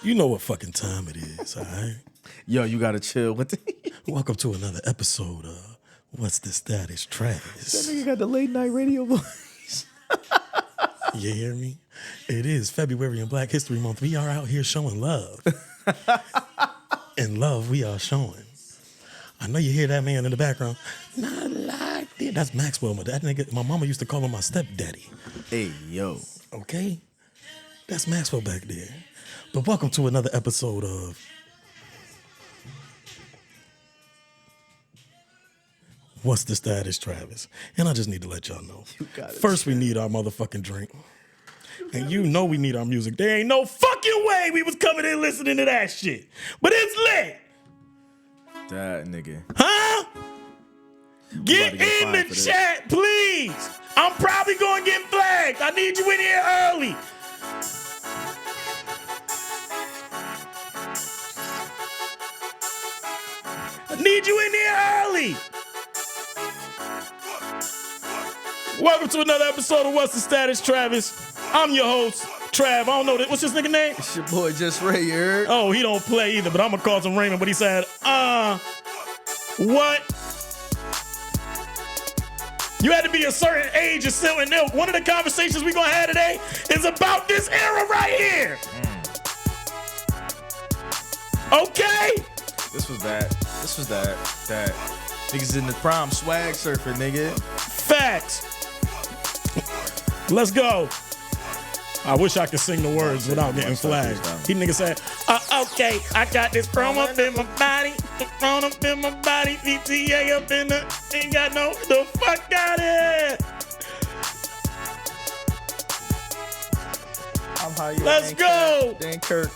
You know what fucking time it is, all right? Yo, you gotta chill with it. Welcome to another episode of What's the Status, Travis. That nigga got the late night radio voice. You hear me? It is February in Black History Month. We are out here showing love. And love we are showing. I know you hear that man in the background. Not like that. That's Maxwell. That nigga, my mama used to call him my stepdaddy. Hey, yo. Okay? That's Maxwell back there. But welcome to another episode of What's the Status, Travis? And I just need to let y'all know. First, we need our motherfucking drink. And you know we need our music. There ain't no fucking way we was coming in listening to that shit. But it's lit. That nigga. Huh? Get in the chat, please. I'm probably going to get flagged. I need you in here early. I need you in here early. Welcome to another episode of What's the Status, Travis. I'm your host, Trav. I don't know what's his nigga name? It's your boy Just Ray, you heard? Oh, he don't play either, but I'm gonna call him Raymond. But he said, what? You had to be a certain age or something. One of the conversations we gonna have today is about this era right here. Okay? This was that niggas in the prime swag surfer, nigga. Facts. Let's go. I wish I could sing the words without getting flagged. He nigga said, okay, I got this chrome up in my body, chrome up in my body, VTA up in the, ain't got no, the fuck out of here. I'm high. Let's go. Dan Kirk.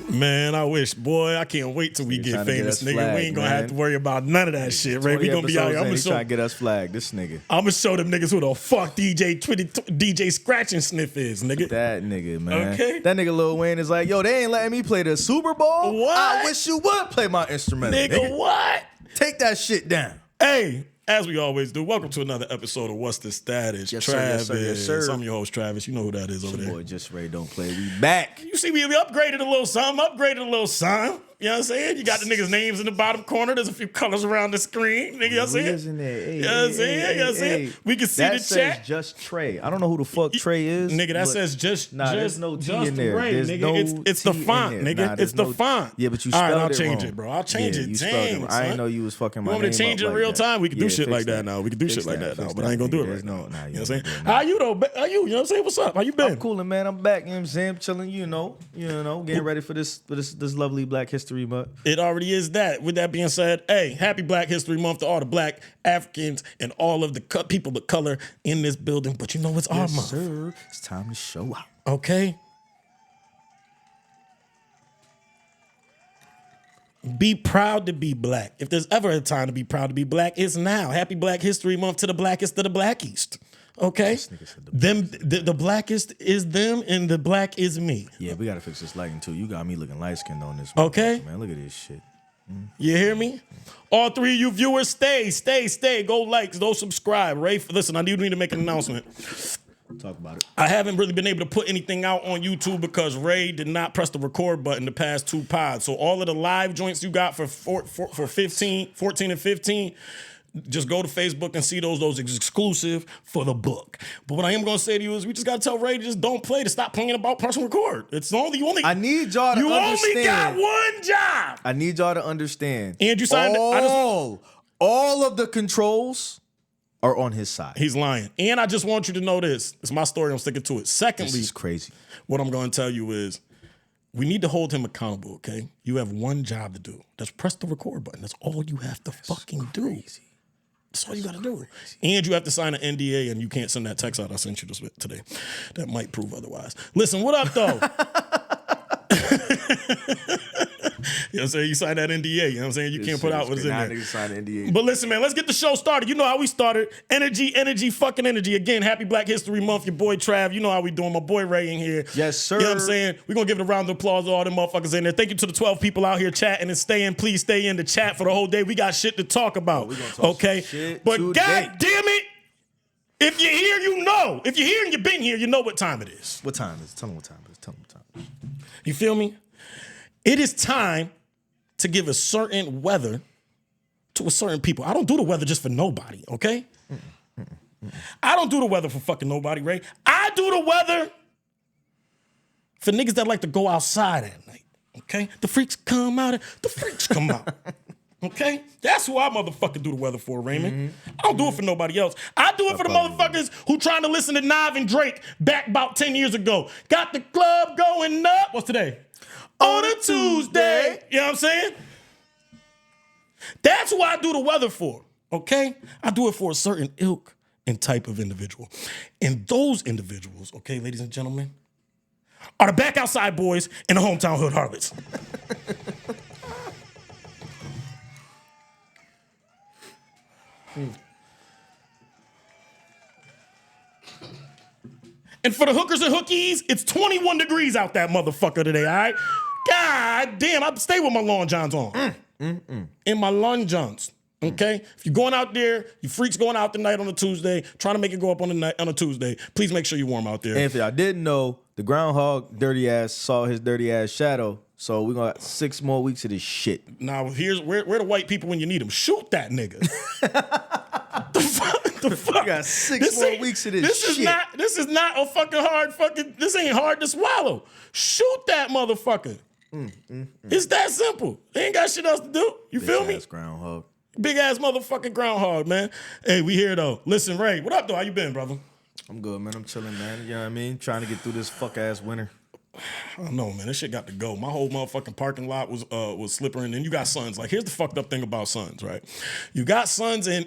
Man, I wish, boy, I can't wait till we get famous, nigga. Flagged, we ain't gonna have to worry about none of that shit, right? We gonna be out here. I'm gonna trying to get us flagged, this nigga. I'm gonna show them niggas who the fuck DJ Scratch and Sniff is, nigga. That nigga, man. Okay. That nigga Lil Wayne is like, yo, they ain't letting me play the Super Bowl. What? I wish you would play my instrument. Nigga, what? Take that shit down. Hey, as we always do, welcome to another episode of What's the Status, Yes, sir, Travis. yes, sir. I'm your host, Travis. You know who that is over there. Boy, Just Ray don't play. We back. You see, we upgraded a little something. You know what I'm saying? You got the niggas' names in the bottom corner. There's a few colors around the screen. Nigga, you know what I'm saying? Hey, you know what I'm saying? You know what I'm saying? We can see that the says chat. Just Trey. I don't know who the fuck Trey is. Nigga, that says just there's no T just in there. Ray, There's nigga. no it's the T in font, there. nigga. Nah, It's the font. Yeah, but you All spelled right, I'll it change wrong. it, bro. I'll change it. You spelled it Dang, wrong. I didn't know you was fucking my name. You want me to change it in real time? We can do shit like that now. We can do shit like that now. But I ain't gonna do it right now. You know what I'm saying? How you though? How you? You know what I'm saying? What's up? How you been? I'm coolin', man. I'm back. You know what I'm saying? I'm chilling. You know, getting ready for this lovely Black History Month. It already is that. With that being said, hey, happy Black History Month to all the Black Africans and all of the people of color in this building. But you know it's our month. Sir. It's time to show out. Okay? Be proud to be black. If there's ever a time to be proud to be black, it's now. Happy Black History Month to the blackest of the blackiest. Okay? The blackest is them and the black is me. Yeah, we gotta fix this lighting too. You got me looking light skinned on this. Okay. Man, look at this shit. You hear me? All three of you viewers, stay. Go like, go subscribe. Ray, listen, I do need to make an announcement. Talk about it. I haven't really been able to put anything out on YouTube because Ray did not press the record button the past 2 pods. So all of the live joints you got for 14 and 15, just go to Facebook and see those exclusive for the book. But what I am gonna say to you is we just gotta tell Ray to just don't play, to stop playing about press and record. It's only you only. I need y'all to understand. You only got one job. I need y'all to understand. And you signed all of the controls are on his side. He's lying. And I just want you to know this. It's my story. I'm sticking to it. Secondly, this is crazy. What I'm going to tell you is we need to hold him accountable, okay? You have one job to do. That's press the record button. That's all you have to fucking do. That's all you got to do. And you have to sign an NDA, and you can't send that text out I sent you today. That might prove otherwise. Listen, what up, though? You know what I'm saying? You signed that NDA. You know what I'm saying? You can't put out what's in there. Niggas sign an NDA. But listen, man, let's get the show started. You know how we started. Energy, fucking energy. Again, happy Black History Month. Your boy Trav. You know how we doing. My boy Ray in here. Yes, sir. You know what I'm saying? We're going to give it a round of applause to all them motherfuckers in there. Thank you to the 12 people out here chatting and staying. Please stay in the chat for the whole day. We got shit to talk about. We gonna talk okay? Shit but today. God damn it. If you're here, you know. If you're here and you've been here, you know what time it is. What time is it? Tell them what time it is. Tell them what time it is. You feel me? It is time to give a certain weather to a certain people. I don't do the weather just for nobody, okay? I don't do the weather for fucking nobody, Ray. I do the weather for niggas that like to go outside at night, okay? The freaks come out, the freaks come out, okay? That's who I motherfucking do the weather for, Raymond. I don't do it for nobody else. I do it for the motherfuckers who trying to listen to Nav and Drake back about 10 years ago. Got the club going up. What's today? On a Tuesday. You know what I'm saying? That's who I do the weather for, okay? I do it for a certain ilk and type of individual. And those individuals, okay, ladies and gentlemen, are the Back Outside boys and the Hometown Hood Harlots. And for the hookers and hookies, it's 21 degrees out that motherfucker today, all right? God damn, I stay with my long johns on. In my long johns, okay? If you're going out there, you freaks going out tonight on a Tuesday, trying to make it go up on a Tuesday, please make sure you're warm out there. And if y'all didn't know, the groundhog dirty ass saw his dirty ass shadow. So we're gonna have 6 more weeks of this shit. Now, here's where the white people when you need them. Shoot that nigga. the fuck? We got 6 more weeks of this shit. This is not a fucking this ain't hard to swallow. Shoot that motherfucker. It's that simple. They ain't got shit else to do. You feel me? Groundhog. Big ass motherfucking groundhog, man. Hey, we here though. Listen, Ray, what up though? How you been, brother? I'm good, man. I'm chilling, man. You know what I mean? Trying to get through this fuck ass winter. I don't know, man. This shit got to go. My whole motherfucking parking lot was slippery. And then you got sons. Like, here's the fucked up thing about sons, right? You got sons and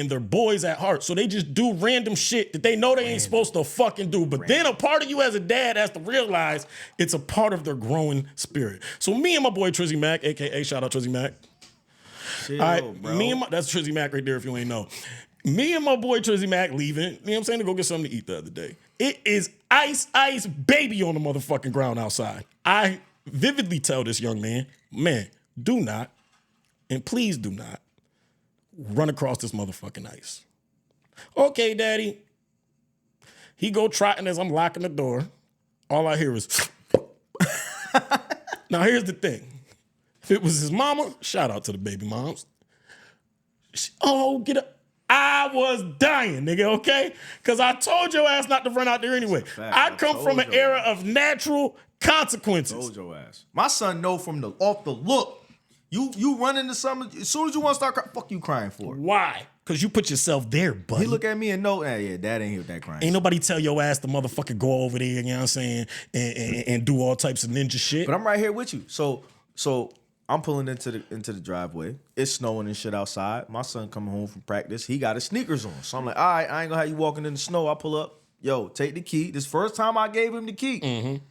they're boys at heart. So they just do random shit that they know they ain't supposed to fucking do. But then a part of you as a dad has to realize it's a part of their growing spirit. So me and my boy Trizzy Mac, a.k.a. shout out Trizzy Mac. Chill, All right, bro. that's Trizzy Mac right there if you ain't know. Me and my boy Trizzy Mac leaving, you know what I'm saying, to go get something to eat the other day. It is ice baby on the motherfucking ground outside. I vividly tell this young man, do not, and please do not, run across this motherfucking ice. Okay, daddy. He go trotting as I'm locking the door. All I hear is, Now here's the thing. If it was his mama, shout out to the baby moms. Get up. I was dying, nigga, okay? Because I told your ass not to run out there anyway. I come from an era of natural consequences. Told your ass. My son know from off the look. You run into something, as soon as you want to start crying, fuck you crying for? Why? Because you put yourself there, buddy. He look at me and know, yeah, dad ain't here with that crying. Ain't nobody tell your ass to motherfucking go over there, you know what I'm saying, and do all types of ninja shit. But I'm right here with you. So I'm pulling into the driveway. It's snowing and shit outside. My son coming home from practice. He got his sneakers on. So I'm like, all right, I ain't gonna have you walking in the snow. I pull up. Yo, take the key. This first time I gave him the key. And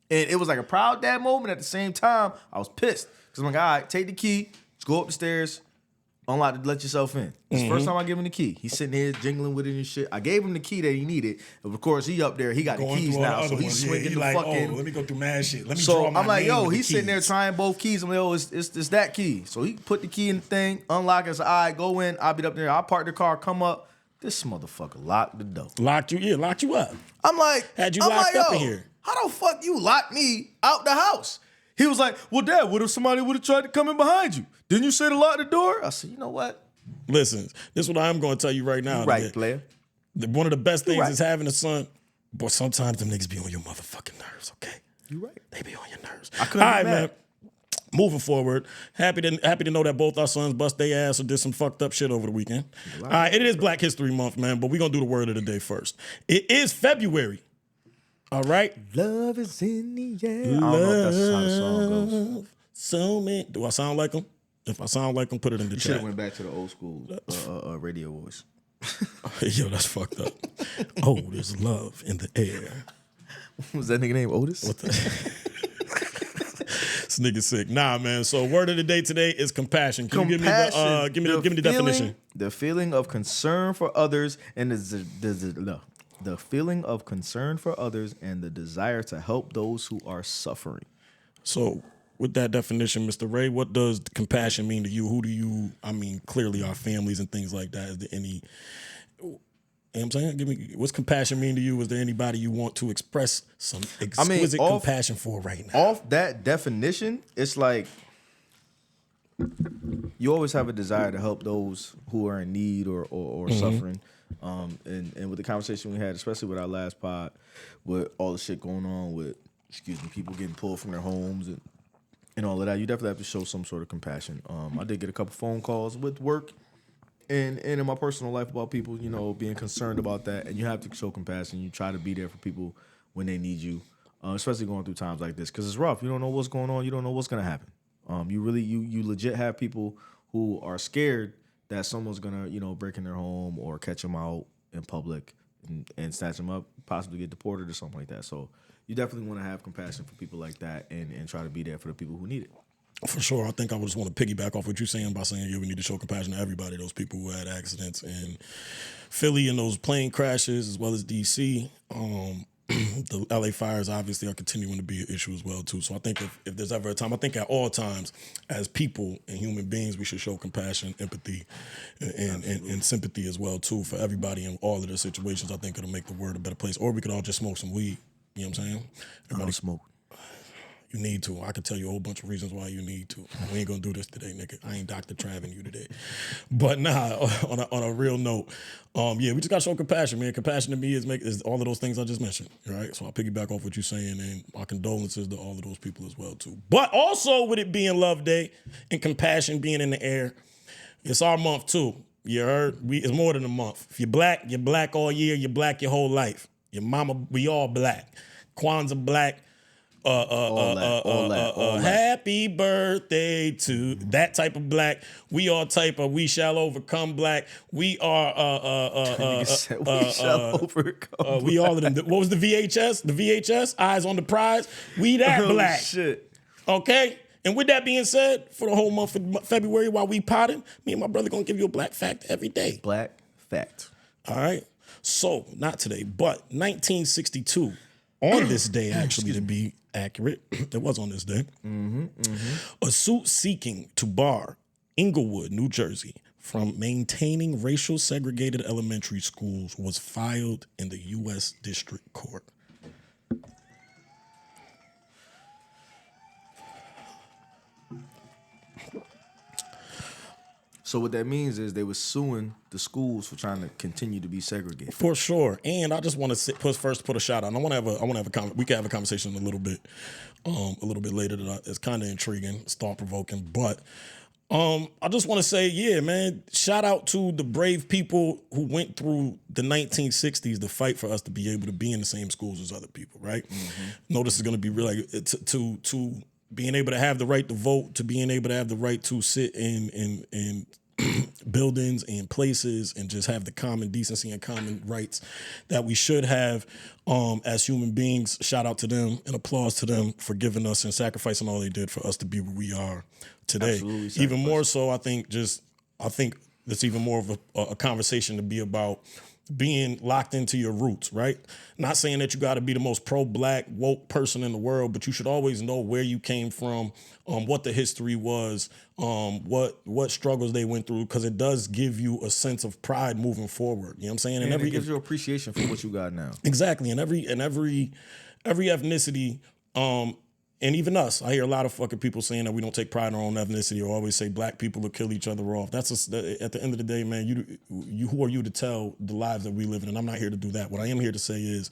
it was like a proud dad moment. At the same time, I was pissed. Because I'm like, all right, take the key. Let's go up the stairs. Unlock to let yourself in. This is the first time I give him the key. He's sitting here jingling with it and shit. I gave him the key that he needed. Of course, he up there. He got the keys now. So he's swinging the like, fucking. let me go through mad shit. Let me So draw my I'm like, name yo, with the he's sitting there keys. trying both keys. I'm like, yo, it's that key. So he put the key in the thing, unlock it. I said, all right, go in. I'll be up there. I'll park the car, come up. This motherfucker locked the door. Locked you up. I'm like, Had you locked up in here. How the fuck you lock me out the house? He was like, well, Dad, what if somebody would have tried to come in behind you? Didn't you say to lock the door? I said, you know what? Listen, this is what I'm going to tell you right now. Right, player. One of the best things right. is having a son. Boy, sometimes them niggas be on your motherfucking nerves, okay? You right. They be on your nerves. I couldn't All be right, mad. man. Moving forward, happy to know that both our sons bust their ass or did some fucked up shit over the weekend. All right, it is Black History Month, man, but we're going to do the word of the day first. It is February. All right? Love is in the air. I don't know if that's how the song goes. So man, do I sound like them? If I sound like them, put it in the You should chat. have went back to the old school radio voice. Yo, that's fucked up. Oh, there's love in the air. Was that nigga named Otis? What the? This nigga sick. Nah, man. So word of the day today is compassion. Can you give me the definition? The feeling of concern for others and the feeling of concern for others and the desire to help those who are suffering. So with that definition, Mr. Ray, what does compassion mean to you? Who do you, clearly our families and things like that. Is there You know what I'm saying? Give me, what's compassion mean to you? Is there anybody you want to express some exquisite compassion for right now? Off that definition, it's like you always have a desire to help those who are in need or suffering. And with the conversation we had, especially with our last pod, with all the shit going on with, people getting pulled from their homes and all of that, you definitely have to show some sort of compassion. I did get a couple phone calls with work and in my personal life about people, being concerned about that. And you have to show compassion. You try to be there for people when they need you, especially going through times like this, because it's rough. You don't know what's going on. You don't know what's going to happen. You legit have people who are scared that someone's going to, break in their home or catch them out in public and snatch them up, possibly get deported or something like that. So you definitely want to have compassion for people like that and try to be there for the people who need it. For sure. I think I would just want to piggyback off what you're saying by saying, we need to show compassion to everybody, those people who had accidents in Philly and those plane crashes, as well as D.C. The LA fires obviously are continuing to be an issue as well, too. So I think if there's ever a time, I think at all times, as people and human beings, we should show compassion, empathy, and sympathy as well, too, for everybody in all of their situations. I think it'll make the world a better place. Or we could all just smoke some weed. You know what I'm saying? I don't smoke. You need to. I could tell you a whole bunch of reasons why you need to. We ain't gonna do this today, nigga. I ain't Dr. Travin' you today. But nah, on a real note, we just gotta show compassion, man. Compassion to me is all of those things I just mentioned, right? So I'll piggyback off what you're saying, and my condolences to all of those people as well, too. But also with it being Love Day and compassion being in the air, it's our month, too. You heard? It's more than a month. If you're black all year, you're black your whole life. Your mama, we all black. Kwanzaa black. All that. Happy birthday to that type of black. We are type of we shall overcome black. We are we shall overcome. We all of them. What was the VHS? The VHS Eyes on the Prize. We that black. Shit. Okay. And with that being said, for the whole month of February while we potting, me and my brother gonna give you a black fact every day. Black fact. All right. So not today, but 1962. On this day, actually, to be accurate, it was on this day. A suit seeking to bar Inglewood, New Jersey, from maintaining racial segregated elementary schools was filed in the U.S. District Court. So what that means is they were suing the schools for trying to continue to be segregated. For sure. And I just want to put a shout out. And I want to have we can have a conversation a little bit later that it's kind of intriguing, it's thought provoking. But I just want to say, yeah, man, shout out to the brave people who went through the 1960s to fight for us to be able to be in the same schools as other people, right? No, this is going to be really to being able to have the right to vote, to being able to have the right to sit in buildings and places and just have the common decency and common rights that we should have as human beings. Shout out to them and applause to them for giving us and sacrificing all they did for us to be where we are today. Absolutely. Even more so, I think that's even more of a conversation to be about being locked into your roots, right? Not saying that you got to be the most pro-black, woke person in the world, but you should always know where you came from, what the history was, what struggles they went through, because it does give you a sense of pride moving forward. You know what I'm saying? And it gives you appreciation for what you got now. Exactly. And every ethnicity, and even us, I hear a lot of fucking people saying that we don't take pride in our own ethnicity or always say black people will kill each other off. That's at the end of the day, man, you who are you to tell the lives that we live in? And I'm not here to do that. What I am here to say is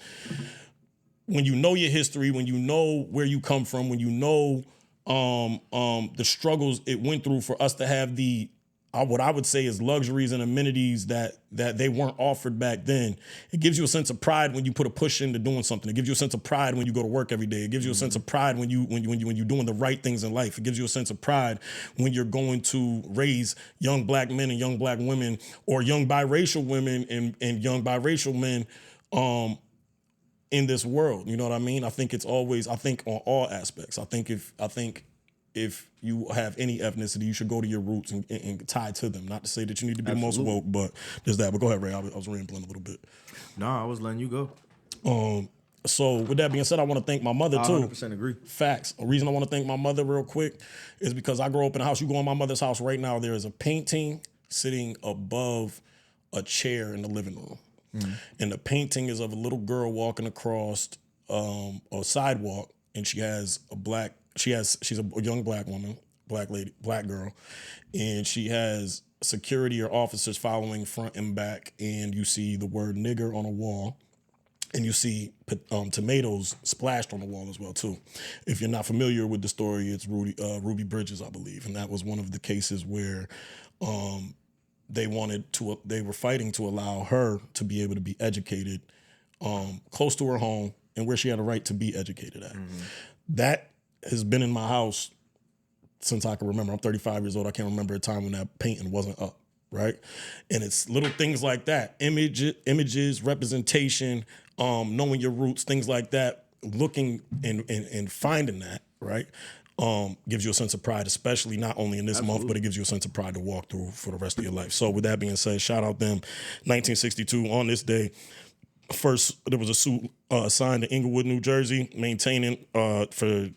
when you know your history, when you know where you come from, when you know the struggles it went through for us to have the what I would say is luxuries and amenities that they weren't offered back then. It gives you a sense of pride when you put a push into doing something. It gives you a sense of pride when you go to work every day. It gives you a sense of pride when you're doing the right things in life. It gives you a sense of pride when you're going to raise young black men and young black women, or young biracial women and young biracial men in this world. You know what I mean? I think on all aspects. I think if you have any ethnicity, you should go to your roots and tie to them. Not to say that you need to be Absolutely. the most woke, but there's that. But go ahead, Ray. I was rambling a little bit. No, I was letting you go. So with that being said, I want to thank my mother too. 100% agree. Facts. A reason I want to thank my mother real quick is because I grew up in a house. You go in my mother's house right now, there is a painting sitting above a chair in the living room. And the painting is of a little girl walking across a sidewalk, and she's a young black woman, black girl, and she has security or officers following front and back, and you see the word nigger on a wall. And you see tomatoes splashed on the wall as well, too. If you're not familiar with the story, it's Ruby Bridges, I believe. And that was one of the cases where they were fighting to allow her to be able to be educated close to her home and where she had a right to be educated at. That has been in my house since I can remember. I'm 35 years old. I can't remember a time when that painting wasn't up, right? And it's little things like that. Images, representation, knowing your roots, things like that, looking and finding that, right, gives you a sense of pride, especially not only in this month, but it gives you a sense of pride to walk through for the rest of your life. So with that being said, shout out them. 1962, on this day, first there was a suit signed to Englewood, New Jersey, maintaining to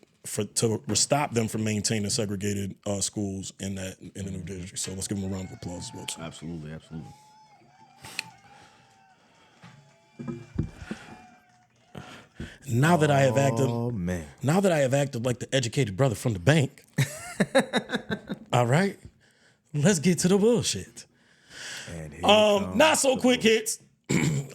stop them from maintaining segregated schools in New Jersey. So let's give them a round of applause as well. Too. Absolutely, absolutely. Now that I have acted like the educated brother from the bank, all right, let's get to the bullshit. Not so quick hits.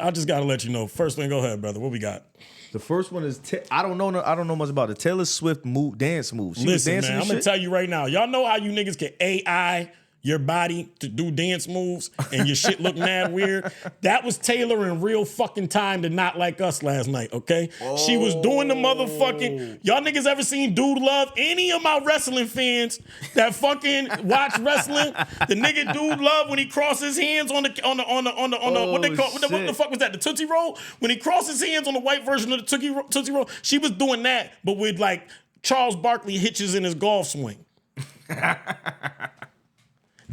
I just gotta let you know. First thing, go ahead, brother. What we got? The first one is I don't know much about the Taylor Swift dance move. She was Listen, dancing. man, I'm gonna tell you right now. Y'all know how you niggas can AI your body to do dance moves and your shit look mad weird? That was Taylor in real fucking time to Not Like Us last night, okay? She was doing the motherfucking... Y'all niggas ever seen Dude Love? Any of my wrestling fans that fucking watch wrestling, the nigga Dude Love, when he crosses his hands on the what they call... What the fuck was that? The Tootsie Roll? When he crosses his hands on the white version of the Tootsie Roll, she was doing that, but with like Charles Barkley hitches in his golf swing.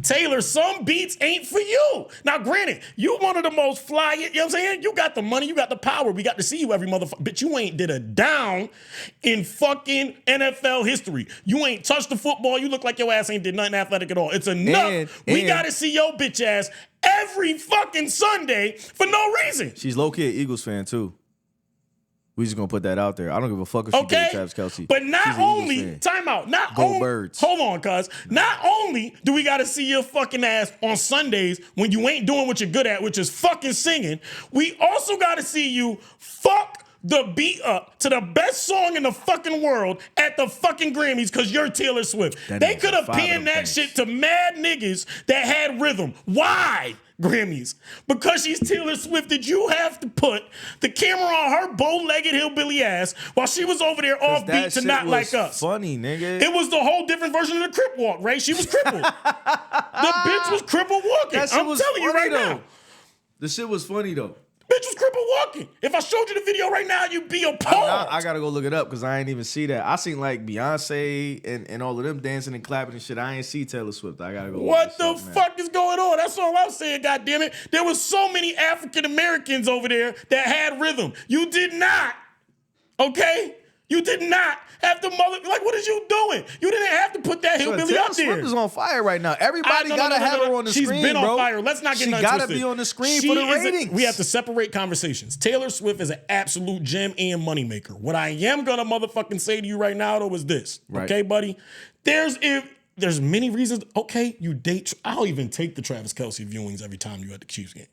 Taylor, some beats ain't for you. Now, granted, you one of the most fly, you know what I'm saying? You got the money, you got the power. We got to see you every motherfucker. But you ain't did a down in fucking NFL history. You ain't touched the football. You look like your ass ain't did nothing athletic at all. It's enough. We got to see your bitch ass every fucking Sunday for no reason. She's low-key an Eagles fan, too. We just gonna put that out there. I don't give a fuck if she did Travis Kelce. But not only, time out, not only, Birds. Hold on, cuz. Not only do we gotta see your fucking ass on Sundays when you ain't doing what you're good at, which is fucking singing, we also gotta see you fuck the beat up to the best song in the fucking world at the fucking Grammys because you're Taylor Swift. They could have panned that shit to mad niggas that had rhythm. Why? Grammys. Because she's Taylor Swift, did you have to put the camera on her bow-legged hillbilly ass while she was over there off beat to Not Like Us? Funny, nigga. It was the whole different version of the crip walk, right? She was crippled. The bitch was crippled walking. I'm telling you right now. The shit was funny though. Bitch was crippled walking. If I showed you the video right now, you'd be appalled. I gotta go look it up because I ain't even see that. I seen like Beyonce and all of them dancing and clapping and shit. I ain't see Taylor Swift. I gotta go. What the fuck is going on? That's all I'm saying, goddammit. There was so many African Americans over there that had rhythm. You did not. Okay? You did not have the mother. Like, what is you doing? You didn't have to put that hillbilly up there. Taylor Swift is on fire right now. Everybody gotta have her on the screen, bro. She's been on fire. Let's not get nothing twisted. She gotta be on the screen for the ratings. We have to separate conversations. Taylor Swift is an absolute gem and moneymaker. What I am gonna motherfucking say to you right now, though, is this. Right. Okay, buddy? There's many reasons. Okay, you date. I'll even take the Travis Kelce viewings every time you at the Chiefs game.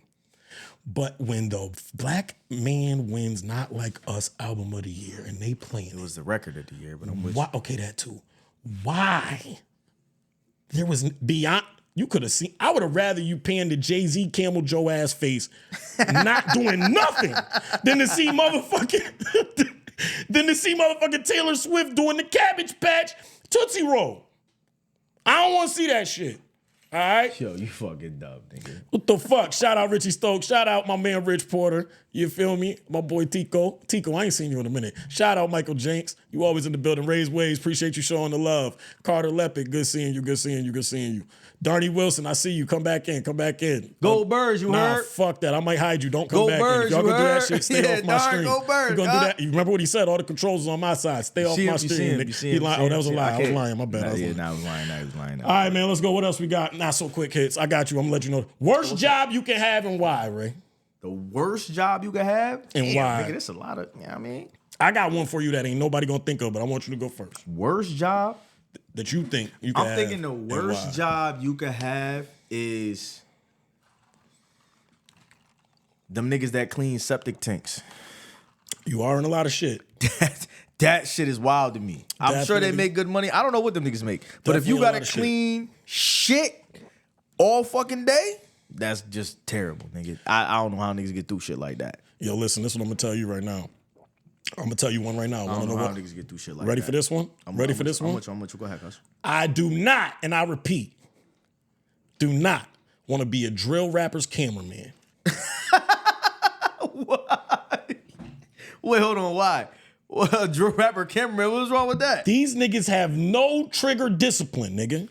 But when the black man wins Not Like Us album of the year and they playing it was the record of the year, but I'm with you. Okay, that too. Why? There was beyond. You could have seen. I would have rather you pan the Jay-Z Camel Joe ass face, not doing nothing, than to see motherfucking Taylor Swift doing the Cabbage Patch Tootsie Roll. I don't want to see that shit. All right? Yo, you fucking dumb, nigga. What the fuck? Shout out Richie Stokes. Shout out my man Rich Porter. You feel me? My boy Tico. Tico, I ain't seen you in a minute. Shout out Michael Jenks. You always in the building. Raise Waves. Appreciate you showing the love. Carter Lepic. Good seeing you. Good seeing you. Good seeing you. Darnie Wilson, I see you. Come back in. Come back in. Go Birds, you heard? Fuck that. I might hide you. Don't come back Birds, in. If y'all gonna do that shit, stay off my screen. Go Birds. You gonna do that? You remember what he said? All the controls is on my side. Stay off my screen. He lied. Oh, that was a lie. I was lying. My bad. I was lying. All right, man. Let's go. What else we got? Not so quick hits. I got you. I'm gonna let you know. Worst job you can have and why, Ray? The worst job you could have? And why? Nigga, that's a lot of, you know what I mean? I got one for you that ain't nobody gonna think of, but I want you to go first. Worst job? That you think you can have. I'm thinking the worst job you could have is them niggas that clean septic tanks. You are in a lot of shit. That shit is wild to me. I'm sure they make good money. I don't know what them niggas make. But if you gotta clean shit all fucking day, that's just terrible, nigga. I don't know how niggas get through shit like that. Yo, listen, this is what I'm gonna tell you right now. I'm gonna tell you one right now. I don't know how niggas get through shit like Ready that. for this one? Ready for this one? How much you go ahead, cuz? I do not, and I repeat, do not want to be a drill rapper's cameraman. Why? Wait, hold on. Why? Well, drill rapper cameraman, what's wrong with that? These niggas have no trigger discipline, nigga.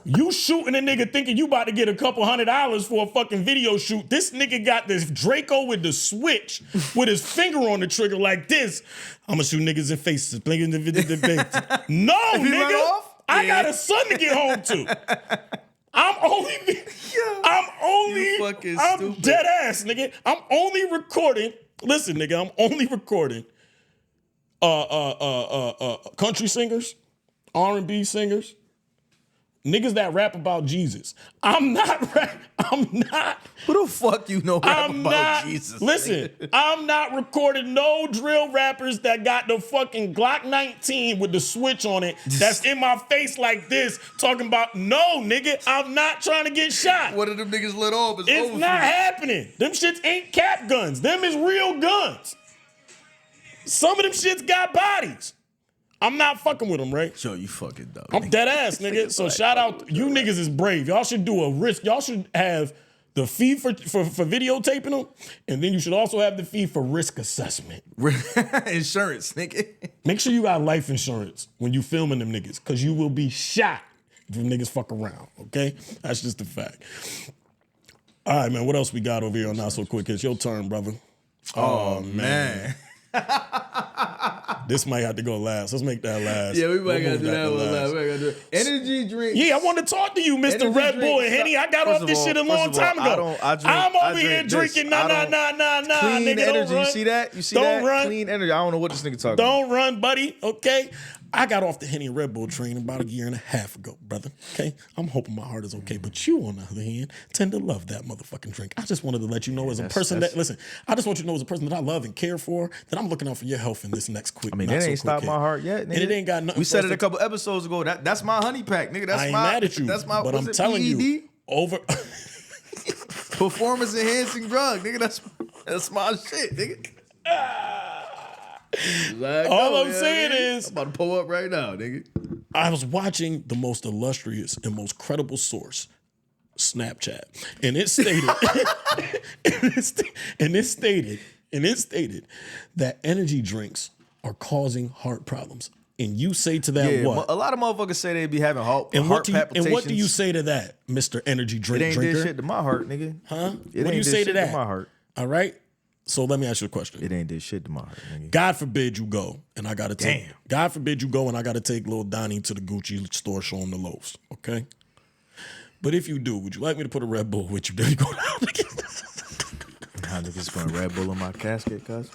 You shooting a nigga thinking you about to get a couple $100 for a fucking video shoot. This nigga got this Draco with the switch with his finger on the trigger like this. I'm gonna shoot niggas in faces. No, nigga. I got a son to get home to. I'm dead ass, nigga. I'm only recording. Listen, nigga, I'm only recording country singers, R&B singers, niggas that rap about Jesus. I'm not. Who the fuck you know rap about Jesus? Listen, I'm not recording no drill rappers that got the fucking Glock 19 with the switch on it that's in my face like this talking about, no, nigga, I'm not trying to get shot. One of them niggas lit off. It's not happening. Them shits ain't cap guns. Them is real guns. Some of them shits got bodies. I'm not fucking with them, right? Yo, you fucking dumb. I'm dead ass, nigga. So shout out, you niggas is brave. Y'all should do a risk. Y'all should have the fee for videotaping them, and then you should also have the fee for risk assessment. Insurance, nigga. Make sure you got life insurance when you filming them niggas, because you will be shot if them niggas fuck around, okay? That's just a fact. All right, man, what else we got over here on Not So Quick? It's your turn, brother. Oh man. This might have to go last. Let's make that last. Yeah, we might gotta do that one last. We gotta do it. Energy drink. Yeah, I want to talk to you, Mr. Red Bull and Henny. I got off this shit a long time ago. I'm over here drinking nah. Clean nigga, energy. You see that? You see don't that? Run. Clean energy. I don't know what this nigga talking about. Don't run, buddy. Okay. I got off the Henny and Red Bull train about a year and a half ago, brother. Okay? I'm hoping my heart is okay. But you, on the other hand, tend to love that motherfucking drink. I just wanted to let you know as a person listen, I just want you to know as a person that I love and care for, that I'm looking out for your health in this next quick. I mean, that ain't stopped my heart yet, nigga. And it ain't got nothing. We said it a couple episodes ago. That's my honey pack, nigga. That's I ain't my, mad at you. That's my, but I'm telling you, over performance enhancing drug, nigga. That's my shit, nigga. All I'm saying is, I'm about to pull up right now, nigga. I was watching the most illustrious and most credible source, Snapchat, and it stated, and it stated that energy drinks are causing heart problems. And you say to that what? A lot of motherfuckers say they be having heart And palpitations. what do you say to that, Mr. Energy Drink It ain't Drinker? did shit to my heart, nigga. Huh? It What do you ain't say did to shit that? my heart. All right. So let me ask you a question. It ain't did shit to my heart, nigga. God forbid you go and I gotta take. Damn. God forbid you go and I gotta take little Donnie to the Gucci store, show him the loaves. Okay. But if you do, would you like me to put a Red Bull with you? Then you go down again. Nah, niggas putting Red Bull in my casket, cuz.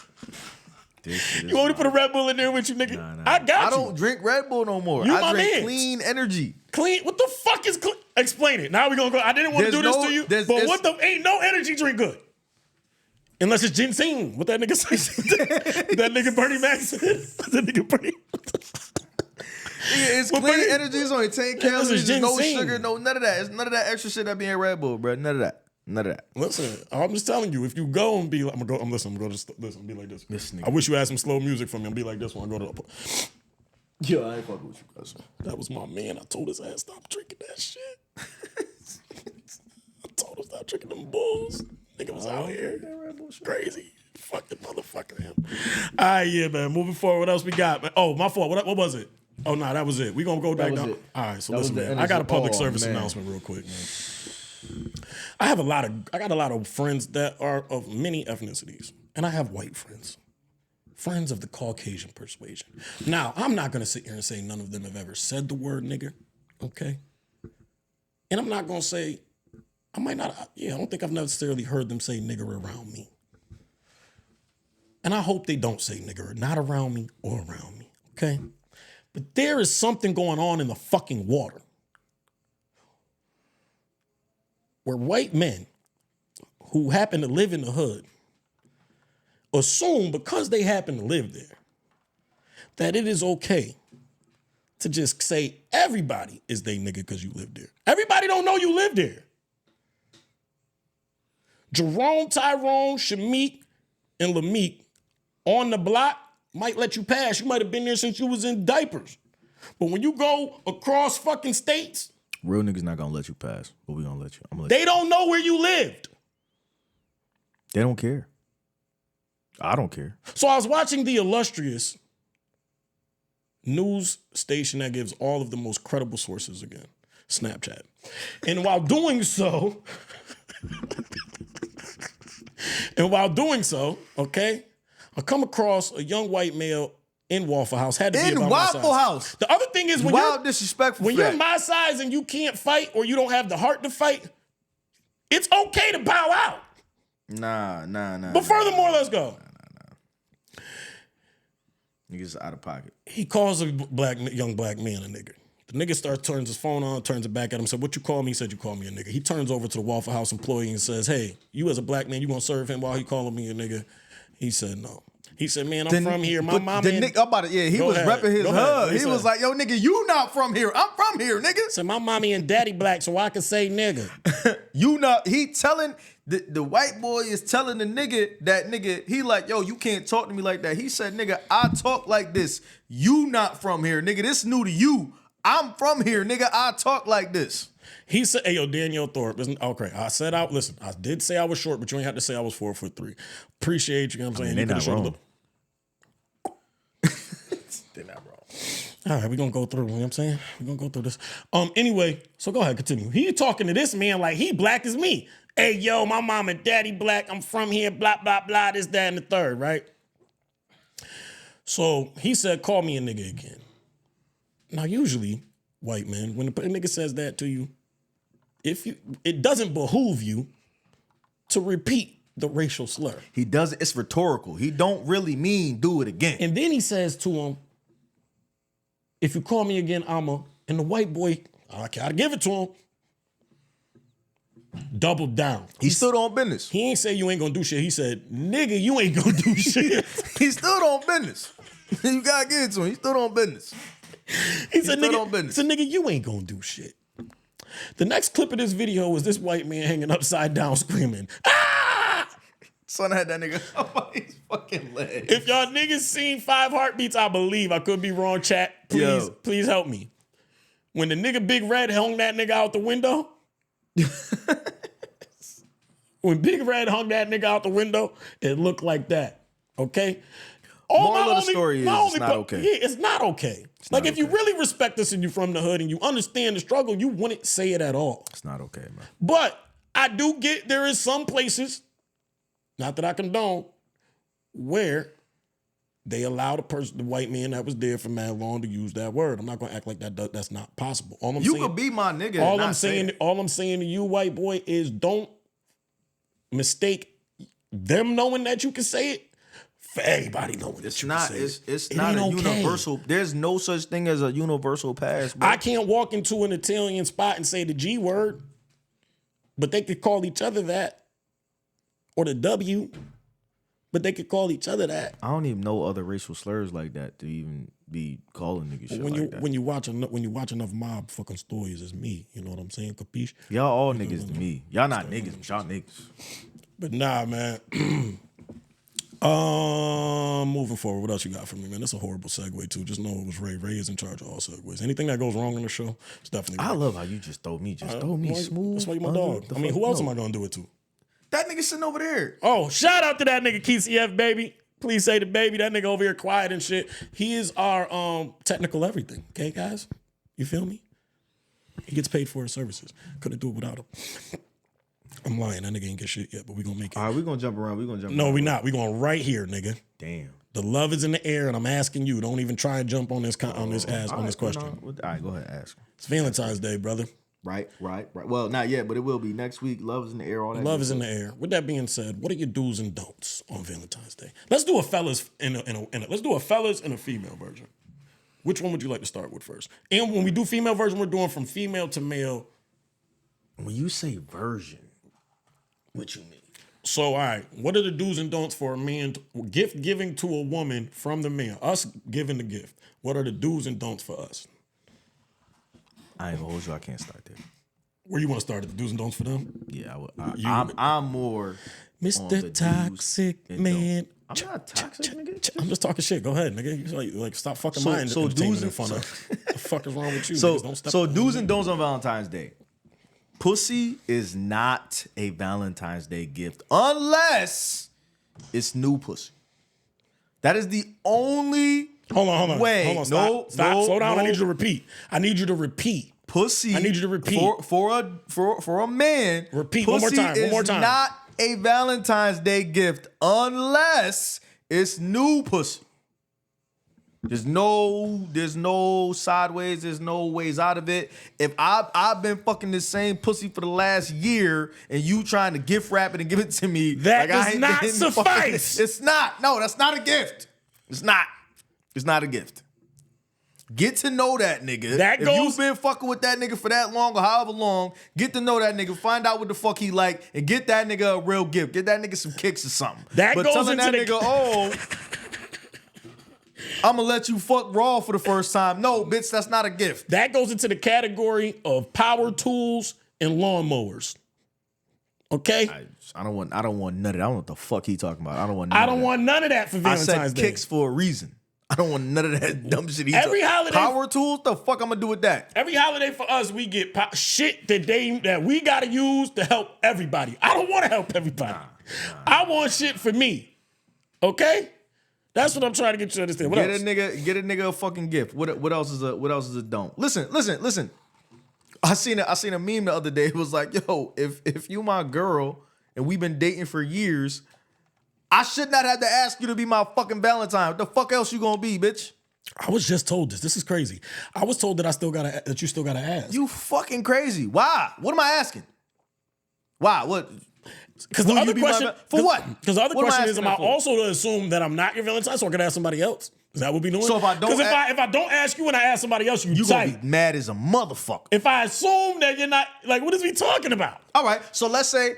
You want me to put a Red Bull in there with you, nigga? Nah. I got you. I don't drink Red Bull no more. You I my drink mans. clean energy. Clean? What the fuck is clean? Explain it. Now we gonna go. I didn't want to do this to you, but what the ain't no energy drink good. Unless it's ginseng. What that nigga say? That nigga Bernie Mac said. That nigga Bernie. It's clean energy. It's only 10 calories. There's no ginseng. sugar. No, none of that. It's none of that extra shit that be in Red Bull, bro. None of that. None of that. Listen, I'm just telling you, if you go and be like, I'm gonna go be like this. I wish you had some slow music from me and be like this when I go to the. Yo, I ain't fucking with you, cousin. That was my man. I told his ass stop drinking that shit. I told him stop drinking them bulls. Nigga was out here. Crazy. Fuck the motherfucker him. All right, yeah, man. Moving forward, what else we got, man? Oh, my fault. What was it? Oh, no, that was it. We gonna go back down. All right, so listen, man. I got a public service announcement real quick, man. I got a lot of friends that are of many ethnicities, and I have white friends. Friends of the Caucasian persuasion. Now, I'm not gonna sit here and say none of them have ever said the word nigger, okay? And I'm not gonna say I might not, I don't think I've necessarily heard them say nigger around me. And I hope they don't say nigger, not around me or around me, okay? But there is something going on in the fucking water where white men who happen to live in the hood assume because they happen to live there that it is okay to just say everybody is they nigga because you live there. Everybody don't know you live there. Jerome, Tyrone, Shameik, and Lameek on the block might let you pass. You might have been there since you was in diapers. But when you go across fucking states, real niggas not gonna let you pass, but we gonna let you. They don't know where you lived. They don't care. I don't care. So I was watching the illustrious news station that gives all of the most credible sources again, Snapchat. And while doing so, okay, I come across a young white male in Waffle House. Had to be about my size. Waffle House. The other thing is when disrespectful. When you're my size and you can't fight or you don't have the heart to fight, it's okay to bow out. Nah. But furthermore, let's go. Niggas out of pocket. He calls a young black man a nigga. The nigga turns his phone on, turns it back at him, said, what you call me? He said, you call me a nigga. He turns over to the Waffle House employee and says, hey, you as a black man, you gonna serve him while he calling me a nigga? He said, no. He said, man, I'm from here. My mama. He was repping his hood. He was like, yo, nigga, you not from here. I'm from here, nigga. So my mommy and daddy black, so I can say nigga. He telling, the white boy is telling the nigga, he like, yo, you can't talk to me like that. He said, nigga, I talk like this. You not from here, nigga. This new to you. I'm from here, nigga. I talk like this. He said, hey, yo, Danielle Thorpe. Okay, listen, I did say I was short, but you ain't have to say I was 4'3". Appreciate you, know what I'm saying? They're not wrong. They're not wrong. All right, we're going to go through, you know what I'm saying? We're going to go through this. Anyway, so go ahead, continue. He talking to this man like he black as me. Hey, yo, my mom and daddy black. I'm from here, blah, blah, blah, this, that, and the third, right? So he said, call me a nigga again. Now, usually, white men, when a nigga says that to you, it doesn't behoove you to repeat the racial slur. He does it. It's rhetorical. He don't really mean do it again. And then he says to him, if you call me again, and the white boy, I gotta give it to him, doubled down. He stood on business. He ain't say you ain't gonna do shit. He said, nigga, you ain't gonna do shit. He stood on business. You gotta give it to him. He stood on business. He said, nigga, you ain't gonna do shit. The next clip of this video was this white man hanging upside down screaming, ah! Son had that nigga up on his fucking leg. If y'all niggas seen 5 Heartbeats, I believe. I could be wrong, chat. Please help me. When the nigga Big Red hung that nigga out the window, when Big Red hung that nigga out the window, it looked like that. Okay? Moral of the story is it's not okay. Yeah, it's not okay. Like, if you really respect us and you from the hood and you understand the struggle, you wouldn't say it at all. It's not okay, man. But I do get there is some places, not that I condone, where they allow the white man that was there for mad long to use that word. I'm not gonna act like that's not possible. You could be my nigga. All I'm saying to you, white boy, is don't mistake them knowing that you can say it for everybody knowing that you can say it. It's not a universal. There's no such thing as a universal pass, bro. I can't walk into an Italian spot and say the G word, but they could call each other that, or the W, but they could call each other that. I don't even know other racial slurs like that to even be calling niggas shit like that. When you watch enough mob fucking stories, it's me. You know what I'm saying? Capiche? Y'all all niggas to me. Y'all not niggas, but y'all niggas. But nah, man. Moving forward, what else you got for me, man? That's a horrible segue too. Just know it was Ray. Ray is in charge of all segues. Anything that goes wrong on the show, it's definitely Ray. I love how you just throw me smooth. That's why you my dog. I mean, who else am I gonna do it to? That nigga sitting over there. Oh, shout out to that nigga KCF, baby. Please say the baby. That nigga over here quiet and shit. He is our technical everything. Okay, guys? You feel me? He gets paid for his services. Couldn't do it without him. I'm lying. That nigga ain't get shit yet, but we gonna make it. All right, we gonna jump around. No, we not. We going right here, nigga. Damn. The love is in the air, and I'm asking you. Don't even try and jump on this question. All right, go ahead, ask. It's Valentine's Day, brother. Right. Well, not yet, but it will be next week. Love is in the air. All that. Love is in the air. With that being said, what are your do's and don'ts on Valentine's Day? Let's do a fellas let's do a fellas and a female version. Which one would you like to start with first? And when we do female version, we're doing from female to male. When you say version, what you mean? So, all right, what are the do's and don'ts for a man gift giving to a woman from the man? Us giving the gift. What are the do's and don'ts for us? I ain't gonna hold you. I can't start there. Where you want to start at the do's and don'ts for them? Yeah, I'm more Mr. Toxic Man. I'm not toxic, nigga. I'm just talking shit. Go ahead, nigga. You like stop fucking mine. So do's and fun of. The fuck is wrong with you? So, niggas? Don't step so do's and don'ts on Valentine's Day. Pussy is not a Valentine's Day gift unless it's new pussy. That is the only Hold on. way. Hold on. Stop. Slow down. I need you to repeat. Pussy. I need you to repeat. For a man. Repeat pussy one more time. Not a Valentine's Day gift unless it's new pussy. There's no sideways. There's no ways out of it. If I've been fucking the same pussy for the last year and you trying to gift wrap it and give it to me, that does not suffice. It's not. No, that's not a gift. It's not. It's not a gift. Get to know that nigga. If you've been fucking with that nigga for that long or however long, get to know that nigga, find out what the fuck he like, and get that nigga a real gift. Get that nigga some kicks or something. But telling that nigga, I'm gonna let you fuck raw for the first time. No, bitch, that's not a gift. That goes into the category of power tools and lawnmowers. Okay? I don't want none of that. I don't know what the fuck he talking about. I don't want none of that for Valentine's Day. I said kicks for a reason. I don't want none of that dumb shit. Every holiday, power tools. The fuck I'm gonna do with that? Every holiday for us, we get shit that we gotta use to help everybody. I don't want to help everybody. Nah. I want shit for me. Okay, that's what I'm trying to get you to understand. What else? Get a nigga a fucking gift. What else is a don't? Listen. I seen a meme the other day. It was like, yo, if you my girl and we've been dating for years, I should not have to ask you to be my fucking Valentine. What the fuck else you gonna be, bitch? I was just told this. This is crazy. I was told that you still gotta ask. You fucking crazy. Why? What am I asking? Why? What? Because the other question for what? Because the other question is, am I also to assume that I'm not your Valentine, so I can ask somebody else? Is that what we doing? So if I don't, if I don't ask you and I ask somebody else, you gonna be mad as a motherfucker. If I assume that you're not, like, what is we talking about? All right. So let's say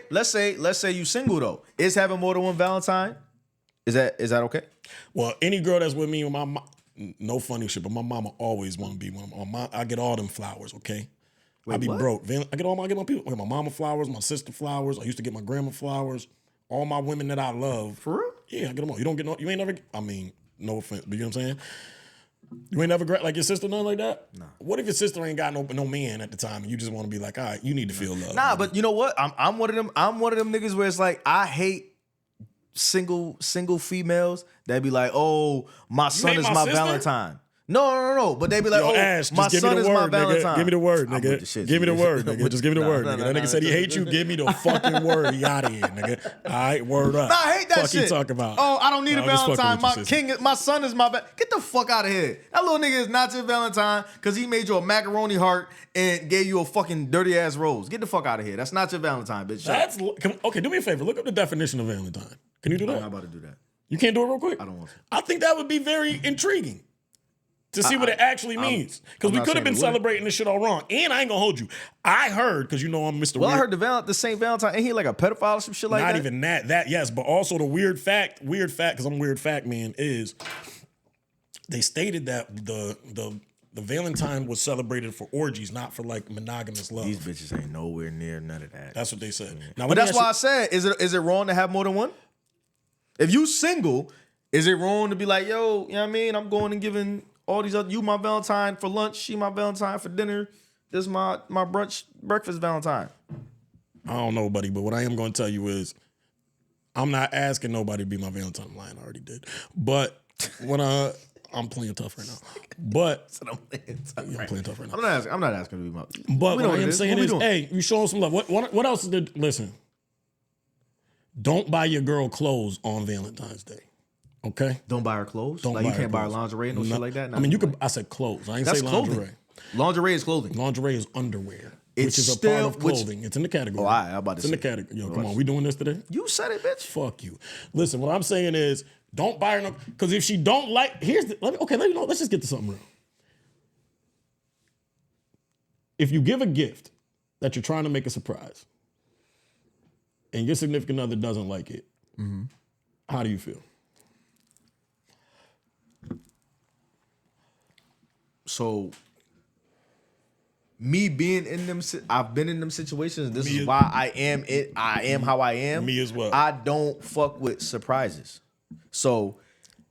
you single though. Is having more than one Valentine? Is that okay? Well, any girl that's with me, with my mom, no funny shit, but my mama always want to be one. I get all them flowers. Okay. Wait, I be what? broke. I get my people. I get my mama flowers, my sister flowers. I used to get my grandma flowers. All my women that I love. For real? Yeah, I get them all. You don't get no. You ain't never. I mean, no offense, but you know what I'm saying. You ain't never like your sister, nothing like that. Nah. What if your sister ain't got no man at the time, and you just want to be like, all right, you need to feel love. Nah, but you know what? I'm one of them. I'm one of them niggas where it's like I hate single females that be like, oh, my son is my sister? Valentine. No. But they be like, my son is my Valentine. Give me the word, nigga. Give me the word, nigga. Just give me the word, nigga. That nigga said he hates you. Give me the fucking word. He out of here, nigga. All right, word up. Nah, I hate that fuck shit. You talk about? Oh, I don't need a Valentine. My son is my Get the fuck out of here. That little nigga is not your Valentine because he made you a macaroni heart and gave you a fucking dirty ass rose. Get the fuck out of here. That's not your Valentine, bitch. Okay, do me a favor. Look up the definition of Valentine. Can you do that? I'm not about to do that. You can't do it real quick? I don't want to. I think that would be very intriguing to see what it actually means. Because we could have been celebrating this shit all wrong. And I ain't gonna hold you. I heard, because you know I'm Mr. Well, Weird. I heard the Saint Valentine. Ain't he like a pedophile or some shit like that? Not even that. That, yes. But also the weird fact, because I'm a weird fact man, is they stated that the Valentine was celebrated for orgies, not for like monogamous love. These bitches ain't nowhere near none of that. That's what they said. Now, but that's why I said, is it wrong to have more than one? If you single, is it wrong to be like, yo, you know what I mean? I'm going and giving all these other, you my Valentine for lunch, she my Valentine for dinner. This is my breakfast Valentine. I don't know, buddy, but what I am going to tell you is I'm not asking nobody to be my Valentine. I'm lying, I already did. But when I'm playing tough right now. But I'm playing tough right now. I'm not asking to be my. But what I am saying is, hey, you show some love. What else is there? Listen, don't buy your girl clothes on Valentine's Day. Okay? Don't buy her clothes? Like you can't buy her lingerie and no shit like that? I mean, you could. I said clothes. I ain't say lingerie. Clothing. Lingerie is clothing. Lingerie is underwear. which is a part of clothing. It's in the category. Oh, I'm about to say. It's in the category. Yo, come on, we doing this today? You said it, bitch. Fuck you. Listen, what I'm saying is, don't buy her no, because if she don't like, let's just get to something real. If you give a gift that you're trying to make a surprise, and your significant other doesn't like it, how do you feel? So, me being in them, I've been in them situations. This is why I am how I am. Me as well. I don't fuck with surprises. So,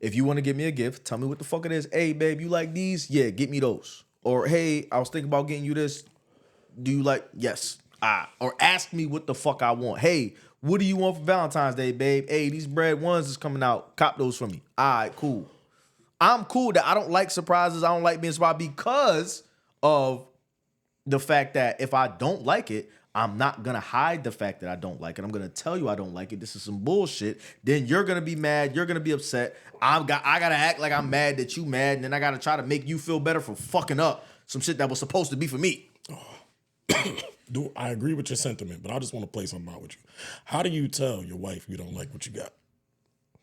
if you want to give me a gift, tell me what the fuck it is. Hey, babe, you like these? Yeah, get me those. Or, hey, I was thinking about getting you this. Do you like? Yes. Or ask me what the fuck I want. Hey, what do you want for Valentine's Day, babe? Hey, these bread ones is coming out. Cop those for me. All right, cool. I'm cool that I don't like surprises. I don't like being surprised because of the fact that if I don't like it, I'm not going to hide the fact that I don't like it. I'm going to tell you I don't like it. This is some bullshit. Then you're going to be mad. You're going to be upset. I got to act like I'm mad that you mad. And then I got to try to make you feel better for fucking up some shit that was supposed to be for me. Dude, I agree with your sentiment, but I just want to play something out with you. How do you tell your wife you don't like what you got?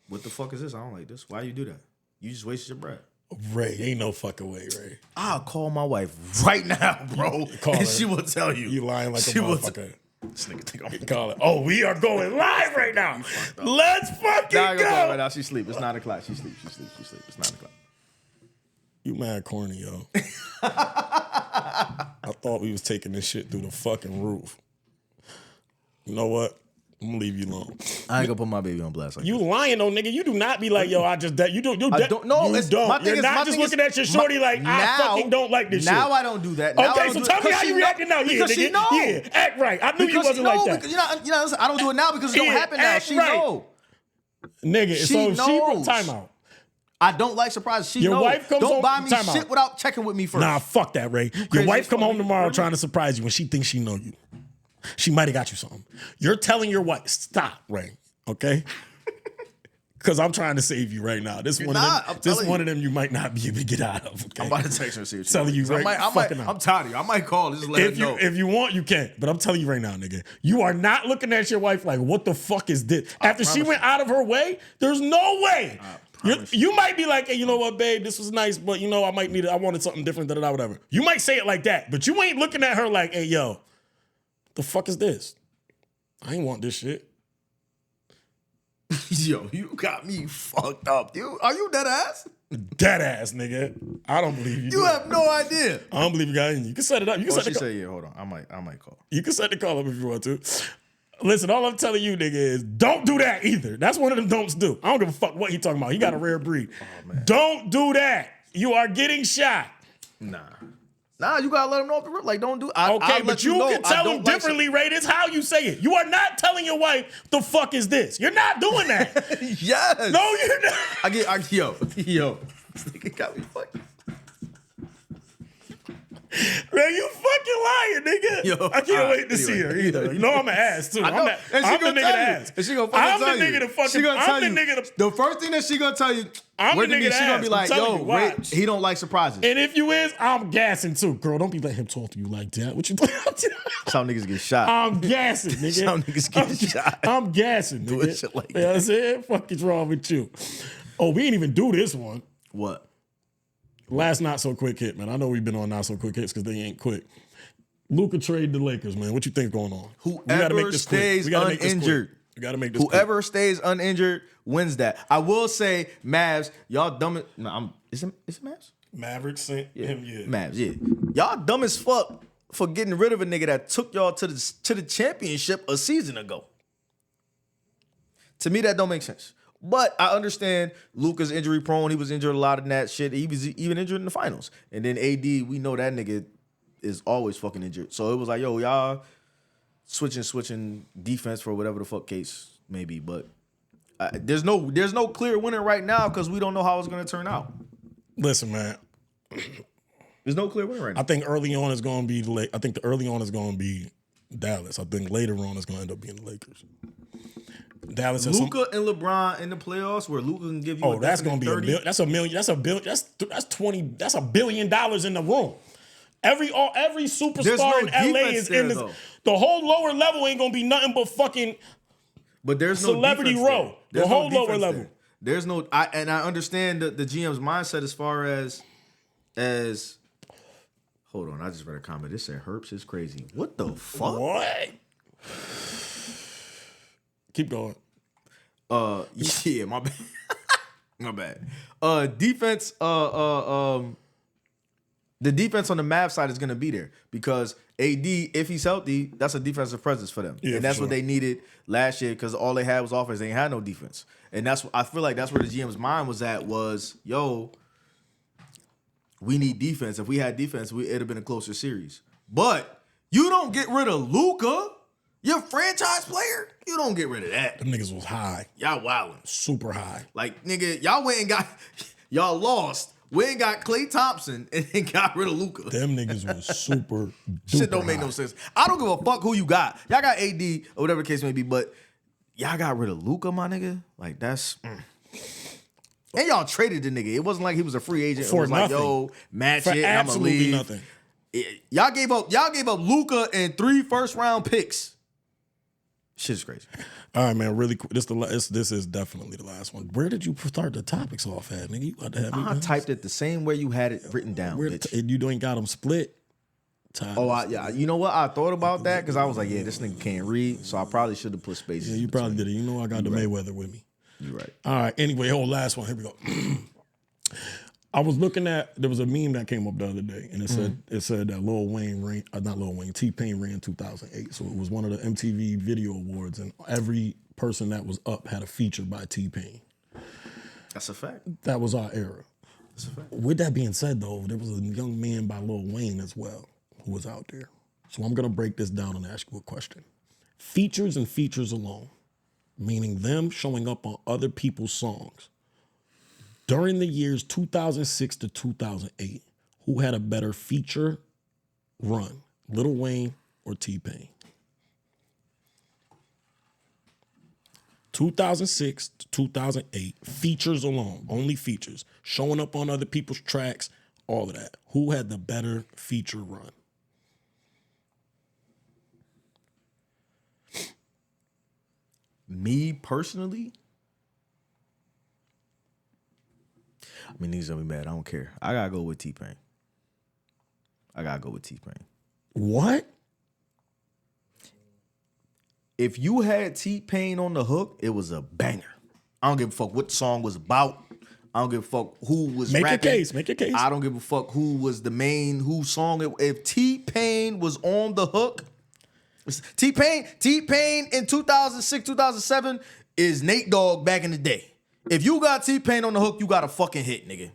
What the fuck is this? I don't like this. Why you do that? You just wasted your breath. Ray, ain't no fucking way, Ray. I'll call my wife right now, bro. Call and her. she will tell you. You lying like a motherfucker. This nigga think I'm Call it. Oh, we are going live right now. Let's fucking nah, go. Right now. She sleep. It's 9 o'clock. She sleep. It's 9 o'clock. You mad corny, yo. I thought we was taking this shit through the fucking roof. You know what? I'm gonna leave you alone. I ain't gonna put my baby on blast like you this. lying though, nigga. You do not be like, yo, I just that. You do. I don't. No, you don't. You're not just looking at your shorty like, I fucking don't like this shit. Now I don't do that. Okay, so tell me how you reacting now. Yeah, nigga. Yeah, act right. I knew you wasn't like that. You know, I don't do it now because it don't happen now. She know. Nigga, so she time out. I don't like surprises. She Your knows. wife comes don't home, buy me shit without checking with me first. Nah, fuck that, Ray. Your wife come home tomorrow trying to surprise you and she thinks she know you. She might have got you something. You're telling your wife, stop, Ray, okay? Because I'm trying to save you right now. This one of them you might not be able to get out of, okay? I'm about to text her and see what telling you right I'm tired of you. I might call. Just let her know. If you want, you can. But I'm telling you right now, nigga, you are not looking at your wife like, what the fuck is this? After she went out of her way, there's no way. You might be like, hey, you know what, babe, this was nice, but you know, I wanted something different, whatever. You might say it like that, but you ain't looking at her like, hey, yo, the fuck is this? I ain't want this shit. Yo, you got me fucked up. Are you dead ass? Dead ass, nigga. I don't believe you. You have no idea. I don't believe you got in. You can set it up. You can set the say, yeah, hold on. I might call. You can set the call up if you want to. Listen, all I'm telling you, nigga, is don't do that either. That's one of them don'ts do. I don't give a fuck what he talking about. He got a rare breed. Oh, man. Don't do that. You are getting shot. Nah, you gotta let him know off the rip. Like, don't do. Okay, but you can tell him differently, Ray. This how you say it. You are not telling your wife the fuck is this. You're not doing that. Yes. No, you're not. Yo. This nigga got me fucked. Ray, you fucking lying, nigga. Yo, I can't wait to see her either. You know I'm an ass too. I'm the nigga to ask. And she gonna fucking tell you. I'm the nigga to fucking. I'm the nigga to. The first thing that she gonna tell you. I'm the nigga to ask. She gonna be like, yo, Ray, he don't like surprises. And if you is, I'm gassing too. Girl, don't be letting him talk to you like that. What you doing? Some niggas get shot. I'm gassing, nigga. Some niggas get shot. I'm gassing, nigga. Doing shit like that. You know what I'm saying? Fuck is wrong with you? Oh, we ain't even do this one. What? Last Not So Quick hit, man. I know we've been on Not So Quick hits because they ain't quick. Luka trade the Lakers, man. What you think going on? Whoever stays uninjured. We gotta make this Whoever stays uninjured wins that. I will say, Mavs, y'all dumb as... No, is it Mavs? Mavericks sent him, yeah. Mavs, yeah. Y'all dumb as fuck for getting rid of a nigga that took y'all to the championship a season ago. To me, that don't make sense. But I understand Luka's injury prone. He was injured a lot in that shit. He was even injured in the finals. And then AD, we know that nigga is always fucking injured. So it was like, yo, y'all switching defense for whatever the fuck case may be. But there's no clear winner right now because we don't know how it's going to turn out. Listen, man. There's no clear winner right now. I think early on is going to be Dallas. I think later on it's going to end up being the Lakers. Dallas has Luka and LeBron in the playoffs where Luka can give you. Oh, that's going to be $1 billion. That's $1 billion. That's $1 billion in the room. Every superstar in LA is in this. The whole lower level ain't gonna be nothing but fucking. But there's no celebrity row. The whole lower level. There. There's no. I understand the GM's mindset as far as. Hold on, I just read a comment. This said Herps is crazy. What the fuck? What? Keep going. Yeah, my bad. My bad. Defense. The defense on the Mavs side is gonna be there because AD, if he's healthy, that's a defensive presence for them, and that's what they needed last year because all they had was offense. They ain't had no defense, and I feel like that's where the GM's mind was at. Was yo, we need defense. If we had defense, it'd have been a closer series. But you don't get rid of Luka, your franchise player. You don't get rid of that. Them niggas was high. Y'all wildin'. Super high. Like, nigga, y'all went and got, y'all lost. We ain't got Klay Thompson and then got rid of Luka. Them niggas was super Shit don't make no sense. I don't give a fuck who you got. Y'all got AD or whatever the case may be, but y'all got rid of Luka, my nigga. Like, that's... And y'all traded the nigga. It wasn't like he was a free agent. For it was nothing. Like, yo, match For it, I'm gonna absolutely leave. nothing. Y'all gave up Luka and 3 first-round picks. Shit's crazy. All right, man. Really quick. This is definitely the last one. Where did you start the topics off at, nigga? You about to have I typed it the same way you had it written down, bitch. You ain't got them split. Yeah. You know what? I thought about that because I was like, yeah, this nigga can't read, so I probably should have put spaces. Yeah, you probably did it. You know I got the Mayweather with me. You're right. All right. Anyway, last one. Here we go. I was looking at, there was a meme that came up the other day, and it said that T-Pain ran 2008. So it was one of the MTV Video Awards, and every person that was up had a feature by T-Pain. That's a fact. That was our era. That's a fact. With that being said, though, there was a young man by Lil Wayne as well who was out there. So I'm going to break this down and ask you a question. Features and features alone, meaning them showing up on other people's songs. During the years 2006 to 2008, who had a better feature run, Lil Wayne or T-Pain? 2006 to 2008, features alone, only features, showing up on other people's tracks, all of that. Who had the better feature run? Me personally? I mean, these gonna be mad. I don't care. I gotta go with T-Pain. What? If you had T-Pain on the hook, it was a banger. I don't give a fuck what the song was about. I don't give a fuck who was rapping. Make your case. I don't give a fuck who was the main, whose song. If T-Pain was on the hook, T-Pain in 2006, 2007 is Nate Dogg back in the day. If you got T-Pain on the hook, you got a fucking hit, nigga.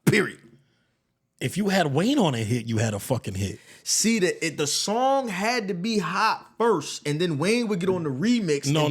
Period. If you had Wayne on a hit, you had a fucking hit. See, the song had to be hot first, and then Wayne would get on the remix. No.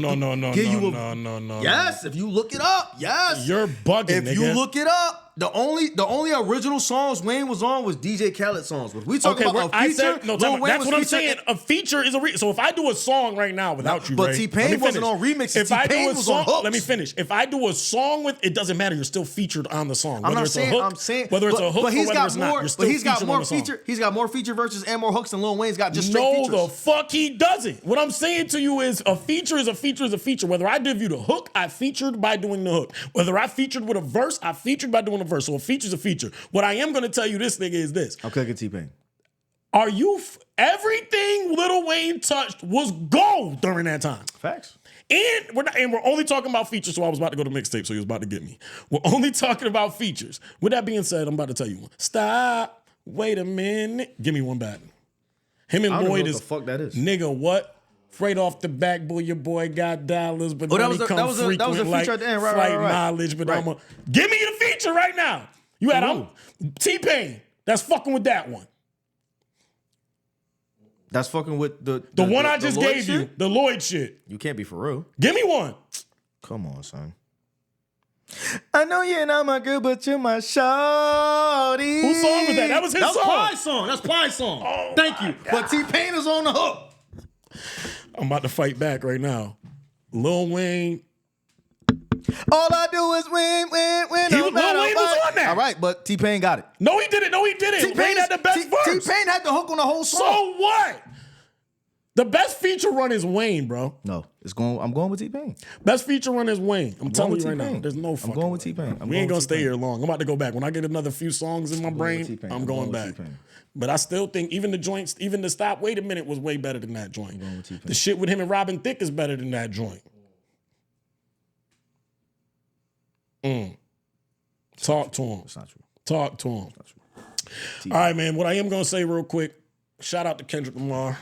Yes, if you look it up, yes. You're bugging, If you look it up, the only original songs Wayne was on was DJ Khaled songs. We talk about a feature. That's what I'm saying. A feature is a so if I do a song right now without you, but Ray, T-Pain wasn't on remixes. If I do T-Pain a was song, on hooks. let me finish. If I do a song with, it doesn't matter. You're still featured on the song. I'm saying whether it's a hook or whether it's not, you're still he's got featured more on the song. feature. He's got more feature verses and more hooks than Lil Wayne's got just straight features. No, the fuck he doesn't. What I'm saying to you is a feature is a feature is a feature. Whether I give you the hook, I featured by doing the hook. Whether I featured with a verse, I featured by doing a verse. So a feature's a feature. What I am going to tell you this, nigga, is this. I'm cooking T-Pain. Are you... everything Lil Wayne touched was gold during that time. Facts. And we're only talking about features, so I was about to go to mixtape, so he was about to get me. We're only talking about features. With that being said, I'm about to tell you one. Stop. Wait a minute. Give me one back. Him and Lloyd is... what the fuck that is. Nigga, what? Straight off the back, boy, your boy got dollars, but that was a feature at the end, right, flight right. mileage, but Right. give me the feature right now. You had T-Pain. That's fucking with that one. That's fucking with the one I just gave you, the Lloyd shit. You can't be for real. Give me one. Come on, son. I know you're not my girl, but you're my shawty. Whose song was that? That was his song. That's Pie's song. Oh, Thank you. God. But T-Pain is on the hook. I'm about to fight back right now. Lil Wayne. All I do is win, win, win. Lil Wayne was on that. All right, but T-Pain got it. No, he didn't. No, he didn't. Wayne had the best verse. T-Pain had the hook on the whole song. So what? The best feature run is Wayne, bro. No, I'm going with T-Pain. Best feature run is Wayne. I'm telling you right now. There's no fucking I'm going with way. T-Pain. We ain't gonna stay here long. I'm about to go back. When I get another few songs in my brain, I'm going back. But I still think even the joints, even the Stop Wait a Minute was way better than that joint. The shit with him and Robin Thicke is better than that joint. Talk to him. It's not true. Talk to him. All right, man. What I am gonna say real quick, shout out to Kendrick Lamar.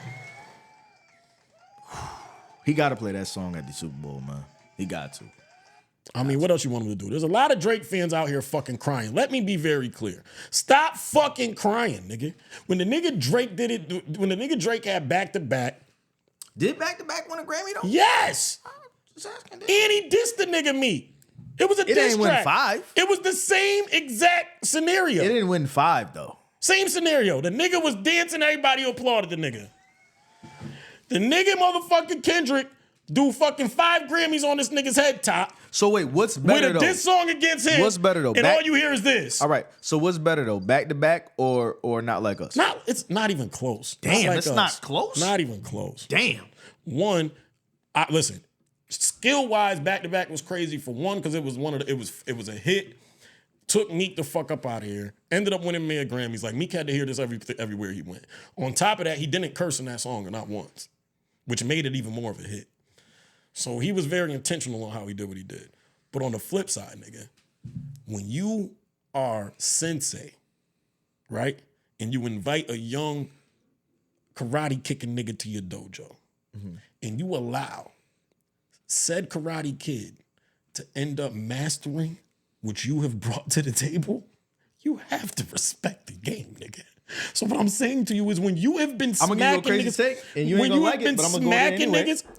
He got to play that song at the Super Bowl, man. He got to. I mean, what else you want him to do? There's a lot of Drake fans out here fucking crying. Let me be very clear. Stop fucking crying, nigga. When the nigga Drake did it, when the nigga Drake had back-to-back. Did back-to-back win a Grammy, though? Yes. And he dissed the nigga Meek. It was a diss track. It didn't win 5. It was the same exact scenario. It didn't win 5, though. Same scenario. The nigga was dancing, everybody applauded the nigga. The nigga motherfucking Kendrick do fucking 5 Grammys on this nigga's head top. So wait, what's better though? With a diss song against him. What's better though? And all you hear is this. All right. So what's better though? Back to back or Not Like Us? It's not even close. Damn, it's not close. Not even close. Damn. One, listen, skill wise, back to back was crazy for one because it was it was a hit. Took Meek the fuck up out of here. Ended up winning mad Grammys. Like Meek had to hear this everywhere he went. On top of that, he didn't curse in that song or not once, which made it even more of a hit. So he was very intentional on how he did what he did. But on the flip side, nigga, when you are sensei, right, and you invite a young karate kicking nigga to your dojo, and you allow said karate kid to end up mastering what you have brought to the table, you have to respect the game, nigga. So what I'm saying to you is when you have been smacking niggas,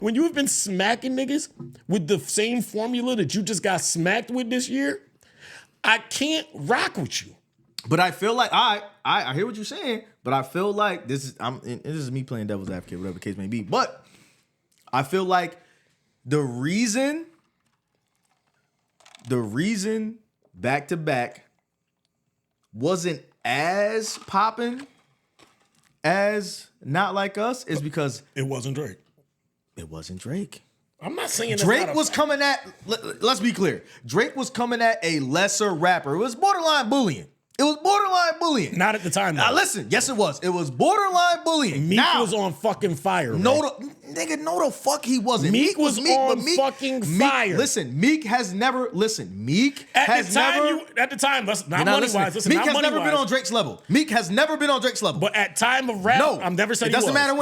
when you have been smacking niggas with the same formula that you just got smacked with this year, I can't rock with you. But I feel like I hear what you're saying, but I feel like this is me playing devil's advocate, whatever the case may be. But I feel like the reason back to back wasn't as popping as Not Like Us is because it wasn't Drake. It wasn't Drake. I'm not saying Drake was coming at. Let's be clear. Drake was coming at a lesser rapper. It was borderline bullying. Not at the time, though. Now listen, yes it was. It was borderline bullying. Meek was on fucking fire. No the fuck he wasn't. Meek was on fucking fire. Listen, Meek has never. At the time, not money-wise. Meek has never been on Drake's level. But at time of rap, I've never said he was. It doesn't matter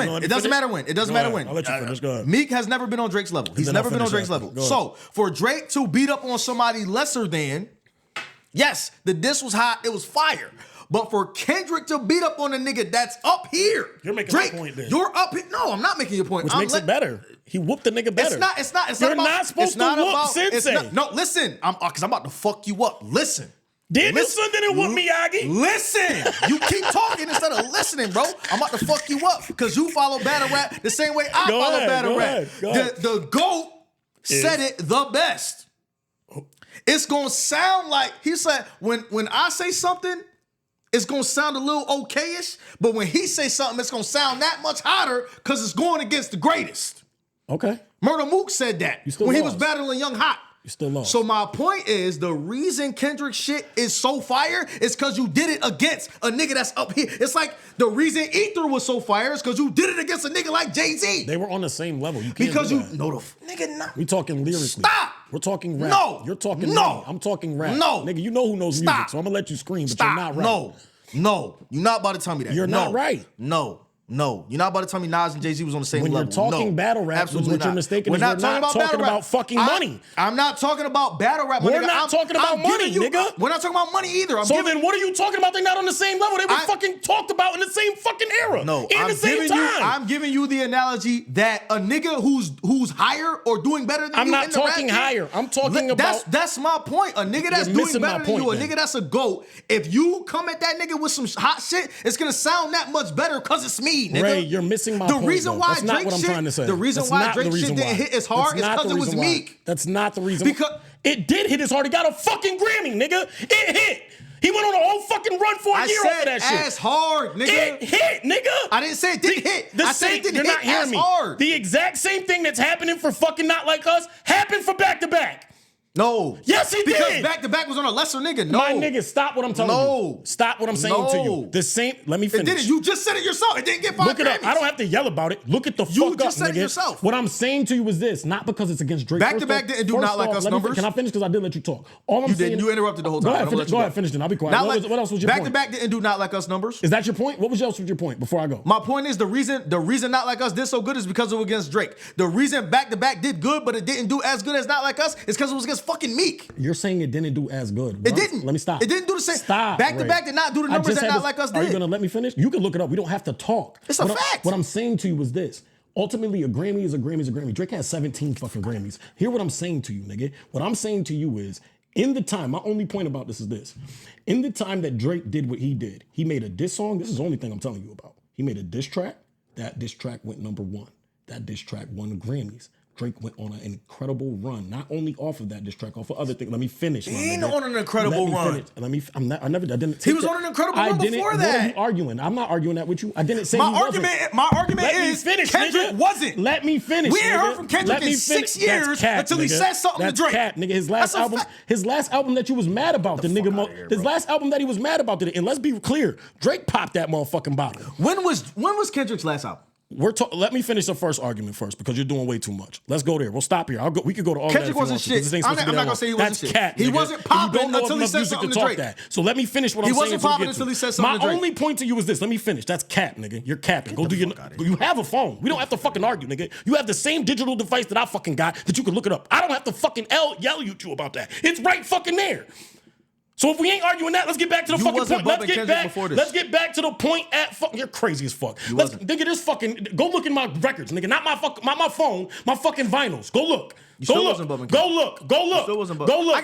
when. I'll let you finish. Go ahead. Meek has never been on Drake's level. He's never been on Drake's level. So for Drake to beat up on somebody lesser than, yes, the diss was hot. It was fire. But for Kendrick to beat up on a nigga that's up here, you're making Drake, a point there. You're up here. No, I'm not making your point. Which makes it better. He whooped the nigga better. You're not supposed to whoop Sensei. No, listen. Because I'm about to fuck you up. Listen. Danielson didn't whoop Miyagi. Listen. You keep talking instead of listening, bro. I'm about to fuck you up because you follow battle rap the same way I follow battle rap. The GOAT said it the best. It's going to sound like, he said, when I say something, it's going to sound a little okay-ish, but when he say something, it's going to sound that much hotter because it's going against the greatest. Okay. Murder Mook said that when he was battling Young Hot. You still lost. So my point is, the reason Kendrick shit is so fire is because you did it against a nigga that's up here. It's like the reason Ether was so fire is because you did it against a nigga like Jay-Z. They were on the same level. You can't because you know the nigga. Not. We talking lyrically. Stop. We're talking rap. No. You're talking no. I'm talking rap. No. Nigga, you know who knows music, so I'm gonna let you scream, but you're not right. No. You're not about to tell me that. You're not right. No, you're not about to tell me Nas and Jay-Z was on the same level. When you're talking battle rap, absolutely what you're mistaken we're is not we're not talking about fucking money. I'm not talking about battle rap. We're not talking about money, nigga. We're not talking about money either. Then what are you talking about? They're not on the same level. They were fucking talked about in the same fucking era. No, the same time. I'm giving you the analogy that a nigga who's higher or doing better than you. I'm not talking higher. I'm talking about. That's my point. A nigga that's doing better than you, a nigga that's a GOAT. If you come at that nigga with some hot shit, it's gonna sound that much better because it's me. me, nigga. Ray, you're missing my point. The reason why That's not what I'm trying to say. The reason why Drake shit didn't hit as hard is because it was Meek. That's not the reason. Because it did hit as hard. He got a fucking Grammy, nigga. It hit. He went on a whole fucking run for a year off of that shit. As hard, nigga. It hit, nigga. I didn't say it didn't hit. I said it didn't hit as hard. The exact same thing that's happening for fucking Not Like Us happened for Back to Back. No. Yes, he did. Because Back to Back was on a lesser nigga. No. My nigga, stop what I'm telling you. Stop what I'm saying to you. The same. Let me finish. It didn't. You just said it yourself. It didn't get 5 Look it Grammys. up. I don't have to yell about it. Look it the fuck up, nigga. You just said it yourself. What I'm saying to you is this. Not because it's against Drake. Back to Back didn't do Not Like Us numbers. Can I finish? Because I did let you talk. All I'm You saying. didn't. You interrupted the whole time. Go ahead, finish it. I'll be quiet. What else was your point? Back to Back didn't do Not Like Us numbers. Is that your point? What was your point before I go? My point is the reason Not Like Us did so good is because it was against Drake. The reason Back to Back did good, but it didn't do as good as Not Like Us is because it was against fucking Meek. You're saying it didn't do as good. It didn't. Let me stop. It didn't do the same. Stop. Back to Back did not do the numbers that Not Like Us did. Are you gonna let me finish? You can look it up. We don't have to talk. It's a fact. What I'm saying to you is this. Ultimately, a Grammy is a Grammy is a Grammy. Drake has 17 fucking Grammys. Hear what I'm saying to you, nigga. What I'm saying to you is, in the time, my only point about this is this. In the time that Drake did what he did, he made a diss song. This is the only thing I'm telling you about. He made a diss track. That diss track went #1. That diss track won the Grammys. Drake went on an incredible run, not only off of that diss track, off of other things. Let me finish. He ain't on an incredible run. I didn't. He was on an incredible run before that. What are you arguing? I'm not arguing that with you. I didn't say my he argument. wasn't. My argument Let is me finish, Kendrick nigga. wasn't. Let me finish. We ain't nigga. heard from Kendrick in 6 years until he nigga. said something That's to Drake. Cap, nigga. His last album that you was mad about. His last album that he was mad about. And let's be clear, Drake popped that motherfucking bottle. When was Kendrick's last album? Let me finish the first argument first because you're doing way too much. Let's go there. We'll stop here. We could go to all Kendrick that. wasn't shit. I'm not gonna say he wasn't shit. Cat, he nigga. wasn't popping until he said music something to to talk Drake. that. So let me finish what I'm saying. He wasn't popping until he said something to Drake. My only point to you is this. Let me finish. That's cap, nigga. You're capping. Go do your. You have a phone. We don't have to fucking argue, nigga. You have the same digital device that I fucking got that you can look it up. I don't have to fucking yell at you about that. It's right fucking there. So if we ain't arguing that, let's get back to the fucking point. Let's get back to the point at fuck. You're crazy as fuck. Nigga, this fucking go look in my records, nigga. Not my phone, my fucking vinyls. Go look. Go look.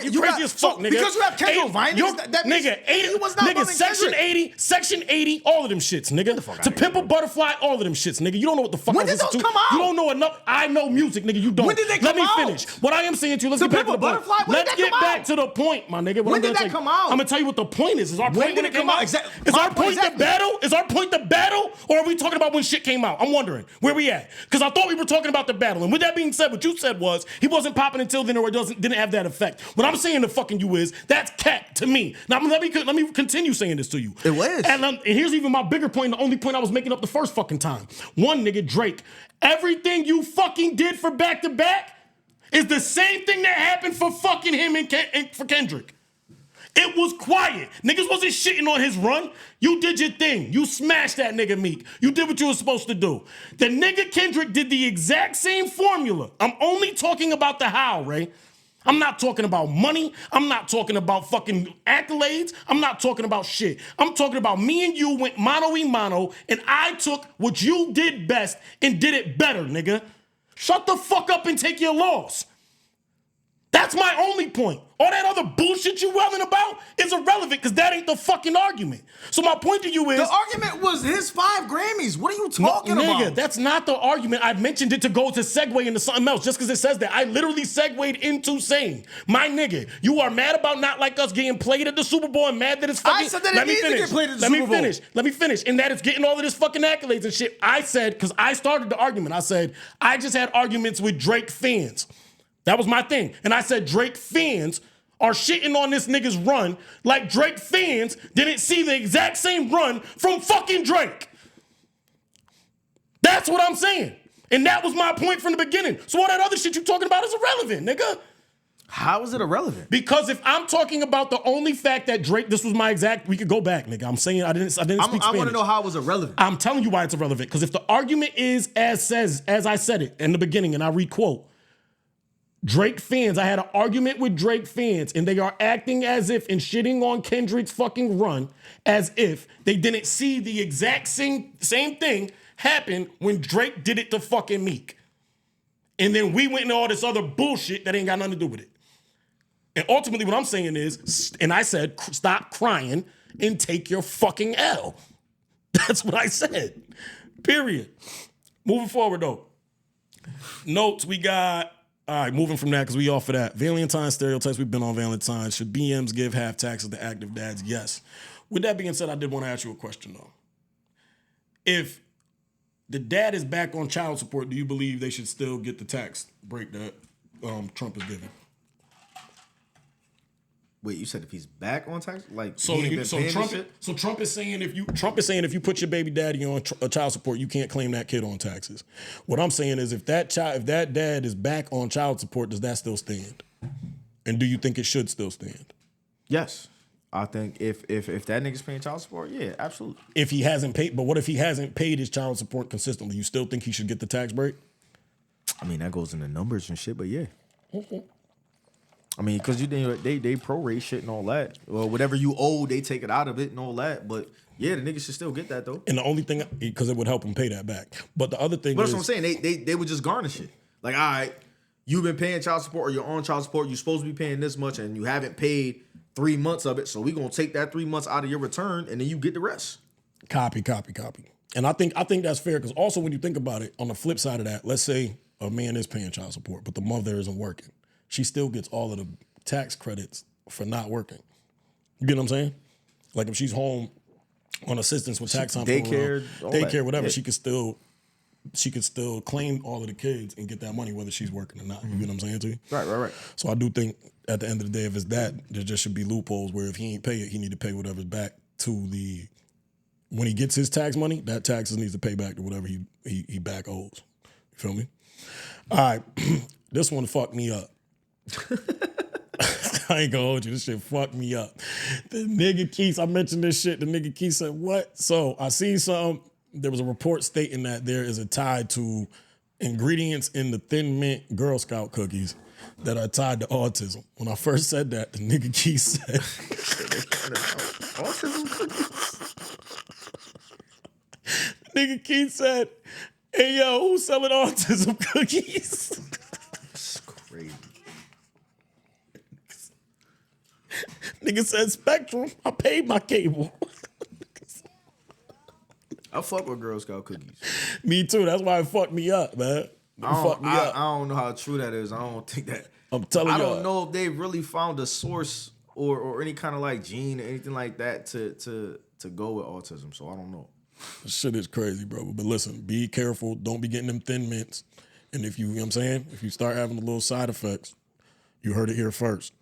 You crazy as fuck, nigga. Because you have Kendrick vinyls, nigga, 80, he was not nigga, section 80, all of them shits, nigga. To Pimp a Butterfly, all of them shits, nigga. You don't know what the fuck. When did those come out? You don't know enough. I know music, nigga. You don't. When did they come out? Let me finish. What I am saying to you, let's get back to the point. Let's get back to the point, my nigga. When did that come out? I'm gonna tell you what the point is. Is our When point did when it come out? Is our point the battle? Is our point the battle? Or are we talking about when shit came out? I'm wondering where we at. Because I thought we were talking about the battle. And with that being said, what you said was he wasn't popping until then or didn't have that effect. What I'm saying to fucking you is that's cap to me. Now let me continue saying this to you. It was. And here's even my bigger point, the only point I was making up the first fucking time. One, nigga, Drake, everything you fucking did for Back to Back is the same thing that happened for fucking him and for Kendrick. It was quiet. Niggas wasn't shitting on his run. You did your thing. You smashed that nigga Meek. You did what you were supposed to do. The nigga Kendrick did the exact same formula. I'm only talking about the how, Ray. I'm not talking about money. I'm not talking about fucking accolades. I'm not talking about shit. I'm talking about me and you went mano-y-mano, and I took what you did best and did it better, nigga. Shut the fuck up and take your loss. That's my only point. All that other bullshit you yelling about is irrelevant because that ain't the fucking argument. So my point to you is... The argument was his 5 Grammys. What are you talking about? Nigga, that's not the argument. I mentioned it to go to segue into something else just because it says that. I literally segued into saying, my nigga, you are mad about Not Like Us getting played at the Super Bowl and mad that it's fucking... I said that it needs to get played at the Super Bowl. Let me finish. And that it's getting all of this fucking accolades and shit. I said, because I started the argument, I said, I just had arguments with Drake fans. That was my thing. And I said Drake fans are shitting on this nigga's run like Drake fans didn't see the exact same run from fucking Drake. That's what I'm saying. And that was my point from the beginning. So all that other shit you talking about is irrelevant, nigga. How is it irrelevant? Because if I'm talking about the only fact that Drake, this was my exact, we could go back, nigga. I'm saying I didn't speak Spanish. I want to know how it was irrelevant. I'm telling you why it's irrelevant. Because if the argument is as I said it in the beginning, and I requote, Drake fans, I had an argument with Drake fans, and they are acting as if and shitting on Kendrick's fucking run as if they didn't see the exact same thing happen when Drake did it to fucking Meek. And then we went into all this other bullshit that ain't got nothing to do with it. And ultimately what I'm saying is, and I said, stop crying and take your fucking L. That's what I said. Period. Moving forward, though. Notes, we got... All right, moving from that, because we off of that. Valentine stereotypes, we've been on Valentine's. Should BMs give half taxes to active dads? Yes. With that being said, I did want to ask you a question, though. If the dad is back on child support, do you believe they should still get the tax break that Trump is giving? Wait, you said if he's back on tax, like So, Trump is saying if you put your baby daddy on child support, you can't claim that kid on taxes. What I'm saying is if that dad is back on child support, does that still stand? And do you think it should still stand? Yes. I think if that nigga's paying child support, yeah, absolutely. If he hasn't paid, but what if he hasn't paid his child support consistently? You still think he should get the tax break? I mean, that goes into numbers and shit, but yeah. I mean, because they prorate shit and all that. Well, whatever you owe, they take it out of it and all that. But yeah, the niggas should still get that though. And the only thing, because it would help him pay that back. But the other thing but that's what I'm saying. They would just garnish it. Like, all right, you've been paying child support or you're on child support. You're supposed to be paying this much and you haven't paid 3 months of it. So we're going to take that 3 months out of your return and then you get the rest. Copy. And I think that's fair because also when you think about it, on the flip side of that, let's say a man is paying child support, but the mother isn't working. She still gets all of the tax credits for not working. You get what I'm saying? Like if she's home on assistance with tax time, daycare, whatever, yeah. she could still claim all of the kids and get that money whether she's working or not. You get what I'm saying to you? Right. So I do think at the end of the day, if it's that, there just should be loopholes where if he ain't pay it, he need to pay whatever's back to the when he gets his tax money, that taxes needs to pay back to whatever he back owes. You feel me? All right, this one fucked me up. I ain't gonna hold you. This shit fucked me up. The nigga Keith, I mentioned this shit. The nigga Keith said, what? So I seen something. There was a report stating that there is a tie to ingredients in the Thin Mint Girl Scout cookies that are tied to autism. When I first said that, the nigga Keith said, autism cookies? Nigga Keith said, hey yo, who's selling autism cookies? That's crazy. Nigga said Spectrum. I paid my cable. I fuck with Girl Scout cookies. Me too. That's why it fucked me up, man. I don't know how true that is. I don't think that. I'm telling you. I don't know if they really found a source or any kind of like gene or anything like that to go with autism. So I don't know. This shit is crazy, bro. But listen, be careful. Don't be getting them Thin Mints. And if you know what I'm saying, if you start having the little side effects, you heard it here first.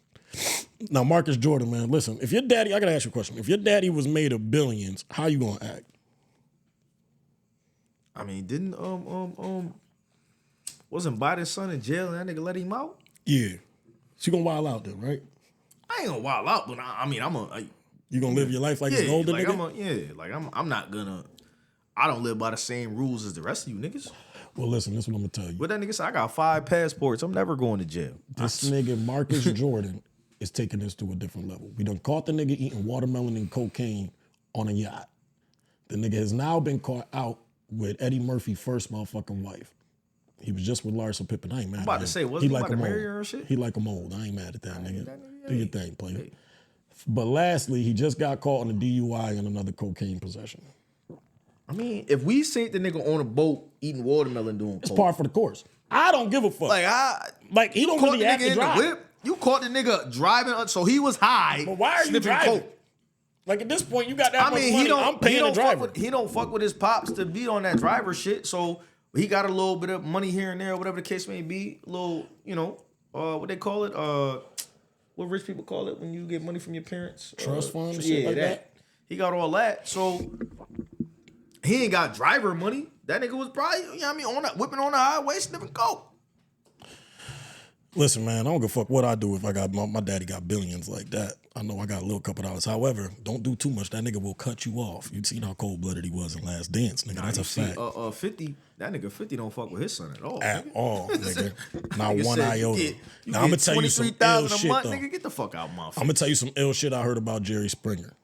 Now, Marcus Jordan, man, listen. If your daddy, I gotta ask you a question. If your daddy was made of billions, how you gonna act? I mean, didn't wasn't Biden's son in jail and that nigga let him out? Yeah. So you gonna wild out then, right? I ain't gonna wild out, but I mean, you gonna live your life like an older nigga? I'm not gonna. I don't live by the same rules as the rest of you niggas. Well, listen, this is what I'm gonna tell you. What that nigga said, I got 5 passports. I'm never going to jail. This nigga Marcus Jordan is taking this to a different level. We done caught the nigga eating watermelon and cocaine on a yacht. The nigga has now been caught out with Eddie Murphy's first motherfucking wife. He was just with Larsa Pippen. I ain't mad at him. I'm about to say, wasn't he about to marry her or shit? He like him old. I ain't mad at that nigga. Do your thing, player. Hey. But lastly, he just got caught on a DUI and another cocaine possession. I mean, if we seen the nigga on a boat eating watermelon doing coke. It's par for the course. I don't give a fuck. Like he don't really have to drive. You caught the nigga driving, so he was high. But why are you driving? Coke. Like at this point, you got that much money. I'm paying the driver. He don't fuck with his pops to be on that driver shit. So he got a little bit of money here and there, whatever the case may be. A little, what they call it? What rich people call it when you get money from your parents? Trust fund, shit like that. He got all that. So he ain't got driver money. That nigga was probably, whipping on the highway, sniffing coke. Listen, man, I don't give a fuck what I do if I got my daddy got billions like that. I know I got a little couple dollars. However, don't do too much. That nigga will cut you off. You'd seen how cold-blooded he was in Last Dance, nigga. That's a fact. 50, that nigga 50 don't fuck with his son at all. At all, nigga. Not one iota. Now, I'm going to tell you some ill shit, though. Nigga, get the fuck out of my face. I'm going to tell you some ill shit I heard about Jerry Springer.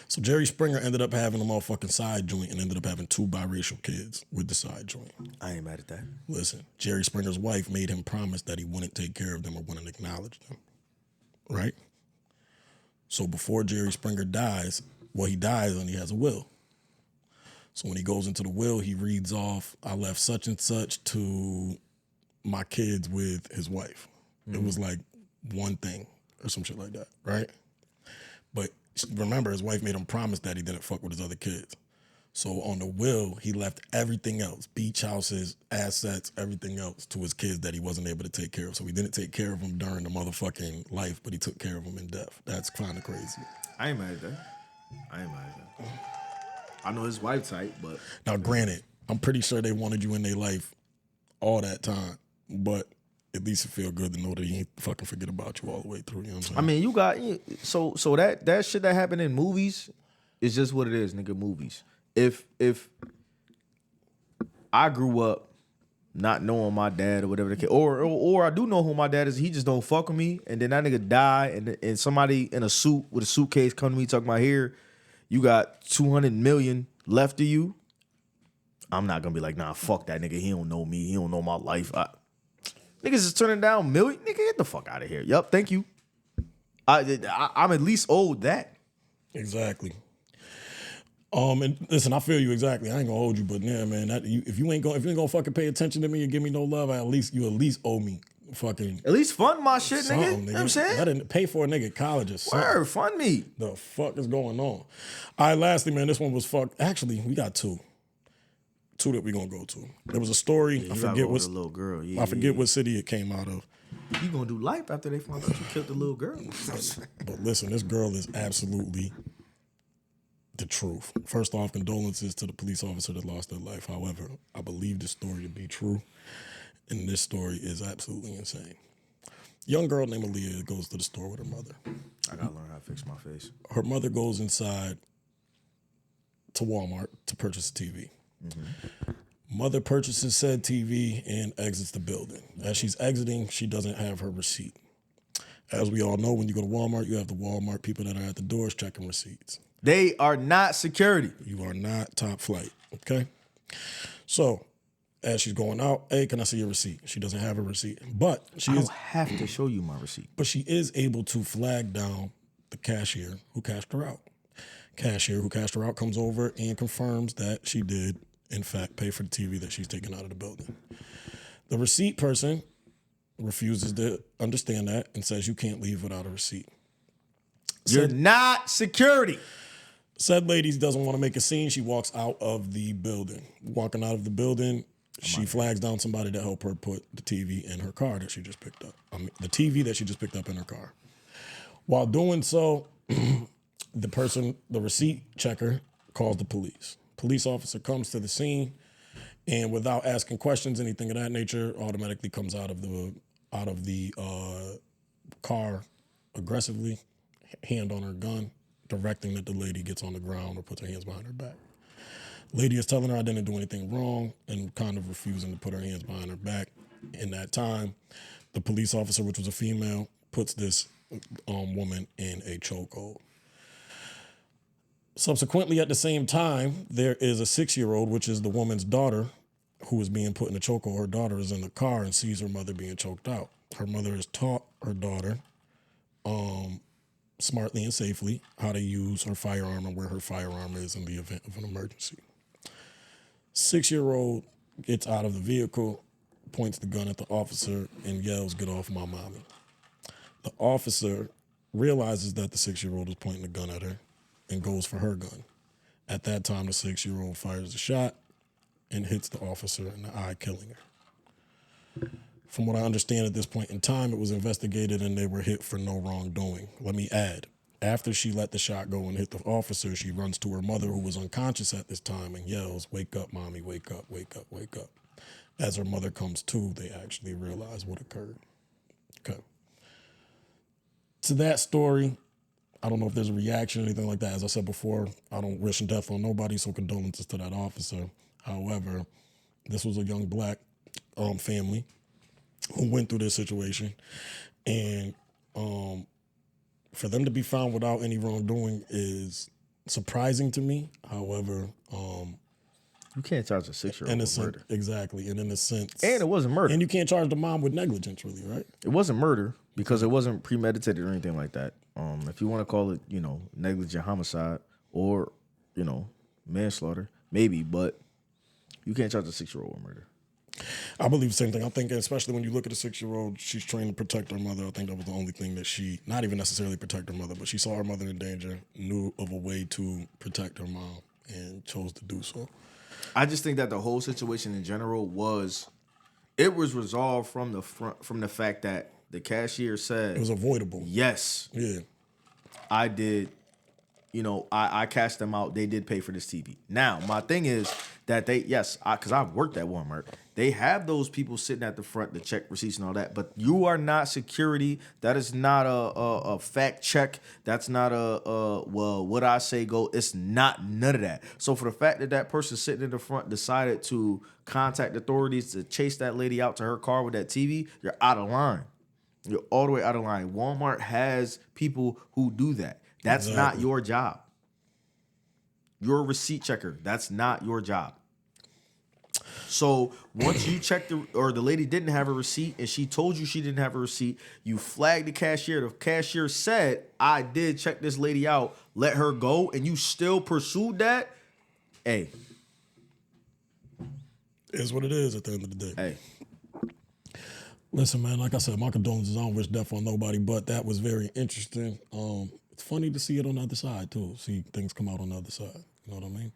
So Jerry Springer ended up having a motherfucking side joint and ended up having 2 biracial kids with the side joint. I ain't mad at that. Listen, Jerry Springer's wife made him promise that he wouldn't take care of them or wouldn't acknowledge them. Right? So before Jerry Springer dies, he dies and he has a will. So when he goes into the will, he reads off, I left such and such to my kids with his wife. It was like one thing or some shit like that, right? But remember, his wife made him promise that he didn't fuck with his other kids. So on the will, he left everything else, beach houses, assets, everything else to his kids that he wasn't able to take care of. So he didn't take care of them during the motherfucking life, but he took care of them in death. That's kind of crazy. I ain't mad at that. I know his wife tight, but Now, granted, I'm pretty sure they wanted you in their life all that time, but at least it feel good to know that he ain't fucking forget about you all the way through. You know what I'm saying? I mean, you got so that shit that happened in movies is just what it is, nigga. Movies. If I grew up not knowing my dad or whatever the case, or I do know who my dad is, he just don't fuck with me, and then that nigga die, and somebody in a suit with a suitcase come to me talking about, here, you got 200 million left of you. I'm not gonna be like, nah, fuck that nigga. He don't know me. He don't know my life. Niggas is turning down million. Nigga, get the fuck out of here. Yup, thank you. I'm at least owed that. Exactly. And listen, I feel you exactly. I ain't gonna hold you, but yeah, man, if you ain't gonna fucking pay attention to me and give me no love, you at least owe me fucking At least fund my shit, nigga. You know what I'm saying? I didn't pay for a nigga college or something. Word, fund me. The fuck is going on? All right, lastly, man, this one was fucked. Actually, we got two that we gonna go to. There was a story. I forget what little girl. I forget what city it came out of. You gonna do life after they find out you killed the little girl? But listen, this girl is absolutely the truth. First off, condolences to the police officer that lost their life. However, I believe this story to be true, and this story is absolutely insane. Young girl named Aaliyah goes to the store with her mother. I gotta learn how to fix my face. Her mother goes inside to Walmart to purchase a TV. Mother purchases said TV and exits the building. As she's exiting, she doesn't have her receipt. As we all know, when you go to Walmart, you have the Walmart people that are at the doors checking receipts. They are not security. You are not top flight, okay? So, as she's going out, hey, can I see your receipt? She doesn't have a receipt, but I don't have to show you my receipt. But she is able to flag down the cashier who cashed her out. Cashier who cashed her out comes over and confirms that she did, in fact, pay for the TV that she's taken out of the building. The receipt person refuses to understand that and says you can't leave without a receipt. You're not security. Said lady doesn't want to make a scene. She walks out of the building. Walking out of the building, she flags down somebody to help her put the TV in her car that she just picked up. The TV that she just picked up in her car. While doing so, the receipt checker calls the police. Police officer comes to the scene and without asking questions, anything of that nature, automatically comes out of the car aggressively, hand on her gun, directing that the lady gets on the ground or puts her hands behind her back. Lady is telling her I didn't do anything wrong and kind of refusing to put her hands behind her back. In that time, the police officer, which was a female, puts this woman in a chokehold. Subsequently, at the same time, there is a 6-year-old, which is the woman's daughter, who is being put in a chokehold. Her daughter is in the car and sees her mother being choked out. Her mother has taught her daughter smartly and safely how to use her firearm and where her firearm is in the event of an emergency. 6-year-old gets out of the vehicle, points the gun at the officer, and yells, "Get off my mommy." The officer realizes that the 6-year-old is pointing the gun at her and goes for her gun. At that time, the 6-year-old fires a shot and hits the officer in the eye, killing her. From what I understand at this point in time, it was investigated and they were hit for no wrongdoing. Let me add, after she let the shot go and hit the officer, she runs to her mother, who was unconscious at this time, and yells, "Wake up, mommy, wake up, wake up, wake up." As her mother comes to, they actually realize what occurred. Okay. To that story, I don't know if there's a reaction or anything like that. As I said before, I don't wish death on nobody, so condolences to that officer. However, this was a young black family who went through this situation, and for them to be found without any wrongdoing is surprising to me. However, you can't charge a 6-year-old with murder. Exactly, and in a sense, and it wasn't murder, and you can't charge the mom with negligence, really, right? It wasn't murder because it wasn't premeditated or anything like that. If you want to call it, negligent homicide or, manslaughter, maybe, but you can't charge a 6-year-old with murder. I believe the same thing. I think, especially when you look at a 6-year-old, she's trained to protect her mother. I think that was the only thing that she, not even necessarily protect her mother, but she saw her mother in danger, knew of a way to protect her mom, and chose to do so. I just think that the whole situation in general was resolved from the fact that the cashier said It was avoidable. yes, Yeah. I did. I cashed them out. They did pay for this TV. Now, my thing is that because I've worked at Walmart, they have those people sitting at the front to check receipts and all that. But you are not security. That is not a fact check. That's not what I say go. It's not none of that. So for the fact that person sitting in the front decided to contact authorities to chase that lady out to her car with that TV, you're out of line. You're all the way out of line. Walmart has people who do that. That's not your job. You're a receipt checker. That's not your job. So once you check the lady didn't have a receipt and she told you she didn't have a receipt, you flagged the cashier. The cashier said, I did check this lady out, let her go, and you still pursued that. Hey. It's what it is at the end of the day. Hey. Listen, man, like I said, my condolences. I don't wish death on nobody, but that was very interesting. It's funny to see it on the other side, too. See things come out on the other side. You know what I mean?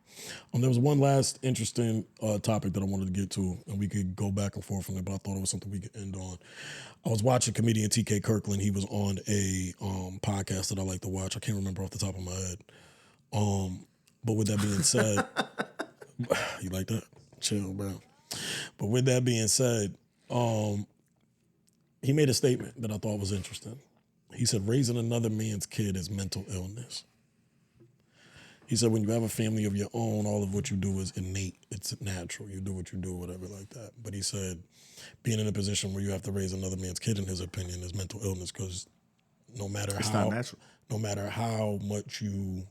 There was one last interesting topic that I wanted to get to, and we could go back and forth from it, but I thought it was something we could end on. I was watching comedian T.K. Kirkland. He was on a podcast that I like to watch. I can't remember off the top of my head. But with that being said, you like that? Chill, bro. But with that being said, he made a statement that I thought was interesting. He said, raising another man's kid is mental illness. He said, when you have a family of your own, all of what you do is innate. It's natural. You do what you do, whatever like that. But he said, being in a position where you have to raise another man's kid, in his opinion, is mental illness because no matter not natural. No matter how much you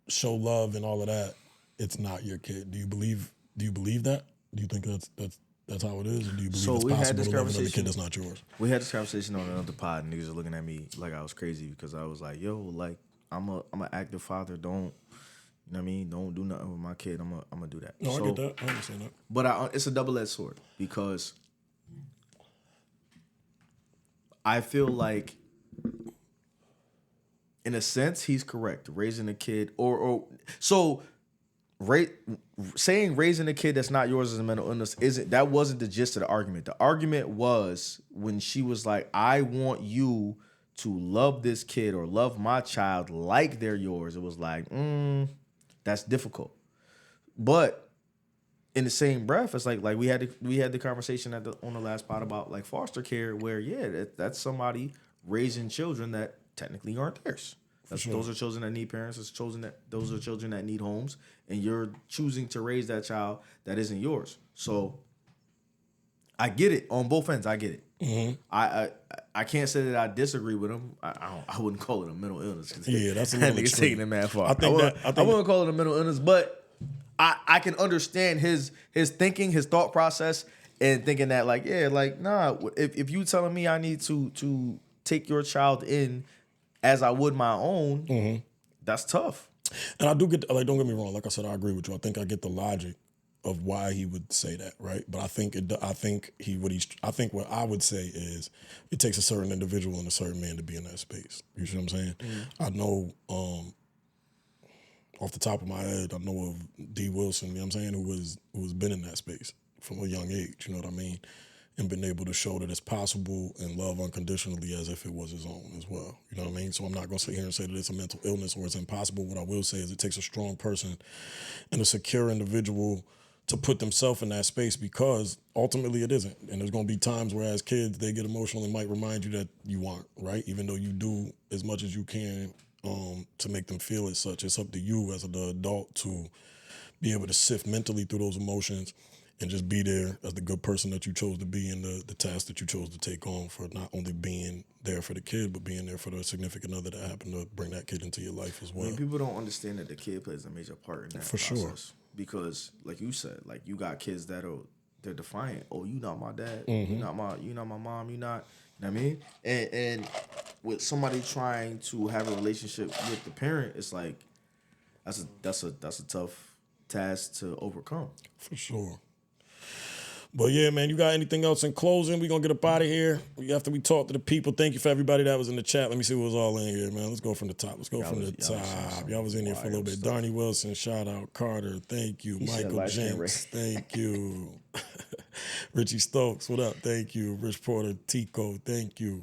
show love and all of that, it's not your kid. Do you believe that? Do you think that's how it is? Or do you believe it's possible to love another kid that's not yours? We had this conversation on another pod, and niggas are looking at me like I was crazy because I was like, yo, like, I'm an active father. Don't, you know what I mean? Don't do nothing with my kid. I'm gonna do that. No, I get that. I understand that. But it's a double-edged sword because I feel like, in a sense, he's correct. Raising a kid saying raising a kid that's not yours is a mental illness wasn't the gist of the argument. The argument was when she was like, I want you to love this kid or love my child like they're yours. It was like, that's difficult. But in the same breath, it's like we had the conversation on the last pod about like foster care, where that's somebody raising children that technically aren't theirs. Those are children that need parents. Those are children that need homes, and you're choosing to raise that child that isn't yours. So I get it on both ends. I get it. Mm-hmm. I can't say that I disagree with him. I wouldn't call it a mental illness. Yeah, that's a little extreme. Taking it mad far. I wouldn't call it a mental illness, but I can understand his thinking, his thought process, and thinking that nah. If you telling me I need to take your child in as I would my own, that's tough. And I do get, don't get me wrong. Like I said, I agree with you. I think I get the logic of why he would say that, right? But I think what I would say is it takes a certain individual and a certain man to be in that space. You see what I'm saying? I know, off the top of my head, I know of D. Wilson, you know what I'm saying, who's been in that space from a young age, you know what I mean? And been able to show that it's possible and love unconditionally as if it was his own as well. You know what I mean? So I'm not going to sit here and say that it's a mental illness or it's impossible. What I will say is it takes a strong person and a secure individual to put themselves in that space, because ultimately it isn't. And there's going to be times where as kids they get emotional and might remind you that you aren't, right? Even though you do as much as you can to make them feel as such. It's up to you as an adult to be able to sift mentally through those emotions and just be there as the good person that you chose to be in the task that you chose to take on, for not only being there for the kid, but being there for the significant other that happened to bring that kid into your life as well. I mean, people don't understand that the kid plays a major part in that process. Sure. Because, like you said, like you got kids they're defiant. Oh, you not my dad. You not my mom. You not. You know what I mean? And with somebody trying to have a relationship with the parent, it's like that's a tough task to overcome. For sure. But yeah, man, you got anything else in closing? We're going to get up out of here. After we talk to the people, thank you for everybody that was in the chat. Let me see what was all in here, man. Let's go from the top. Y'all was in here for a little bit. Darnie Wilson, shout out. Carter, thank you. Michael Jenks, thank you. Richie Stokes, what up? Thank you. Rich Porter, Tico, thank you.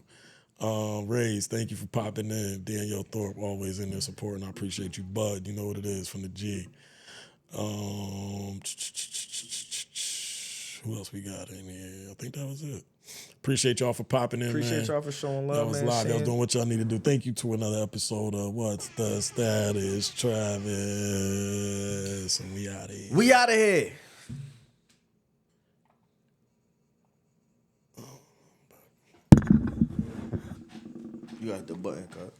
Rays, thank you for popping in. Danielle Thorpe, always in there supporting. I appreciate you. Bud, you know what it is from the G. Who else we got in here? I think that was it. Appreciate y'all for popping in, Appreciate y'all for showing love, man. That was man. live. Y'all was doing what y'all need to do. Thank you to another episode of What's the Status, Travis. And we out of here. We out of here. You got the button cut.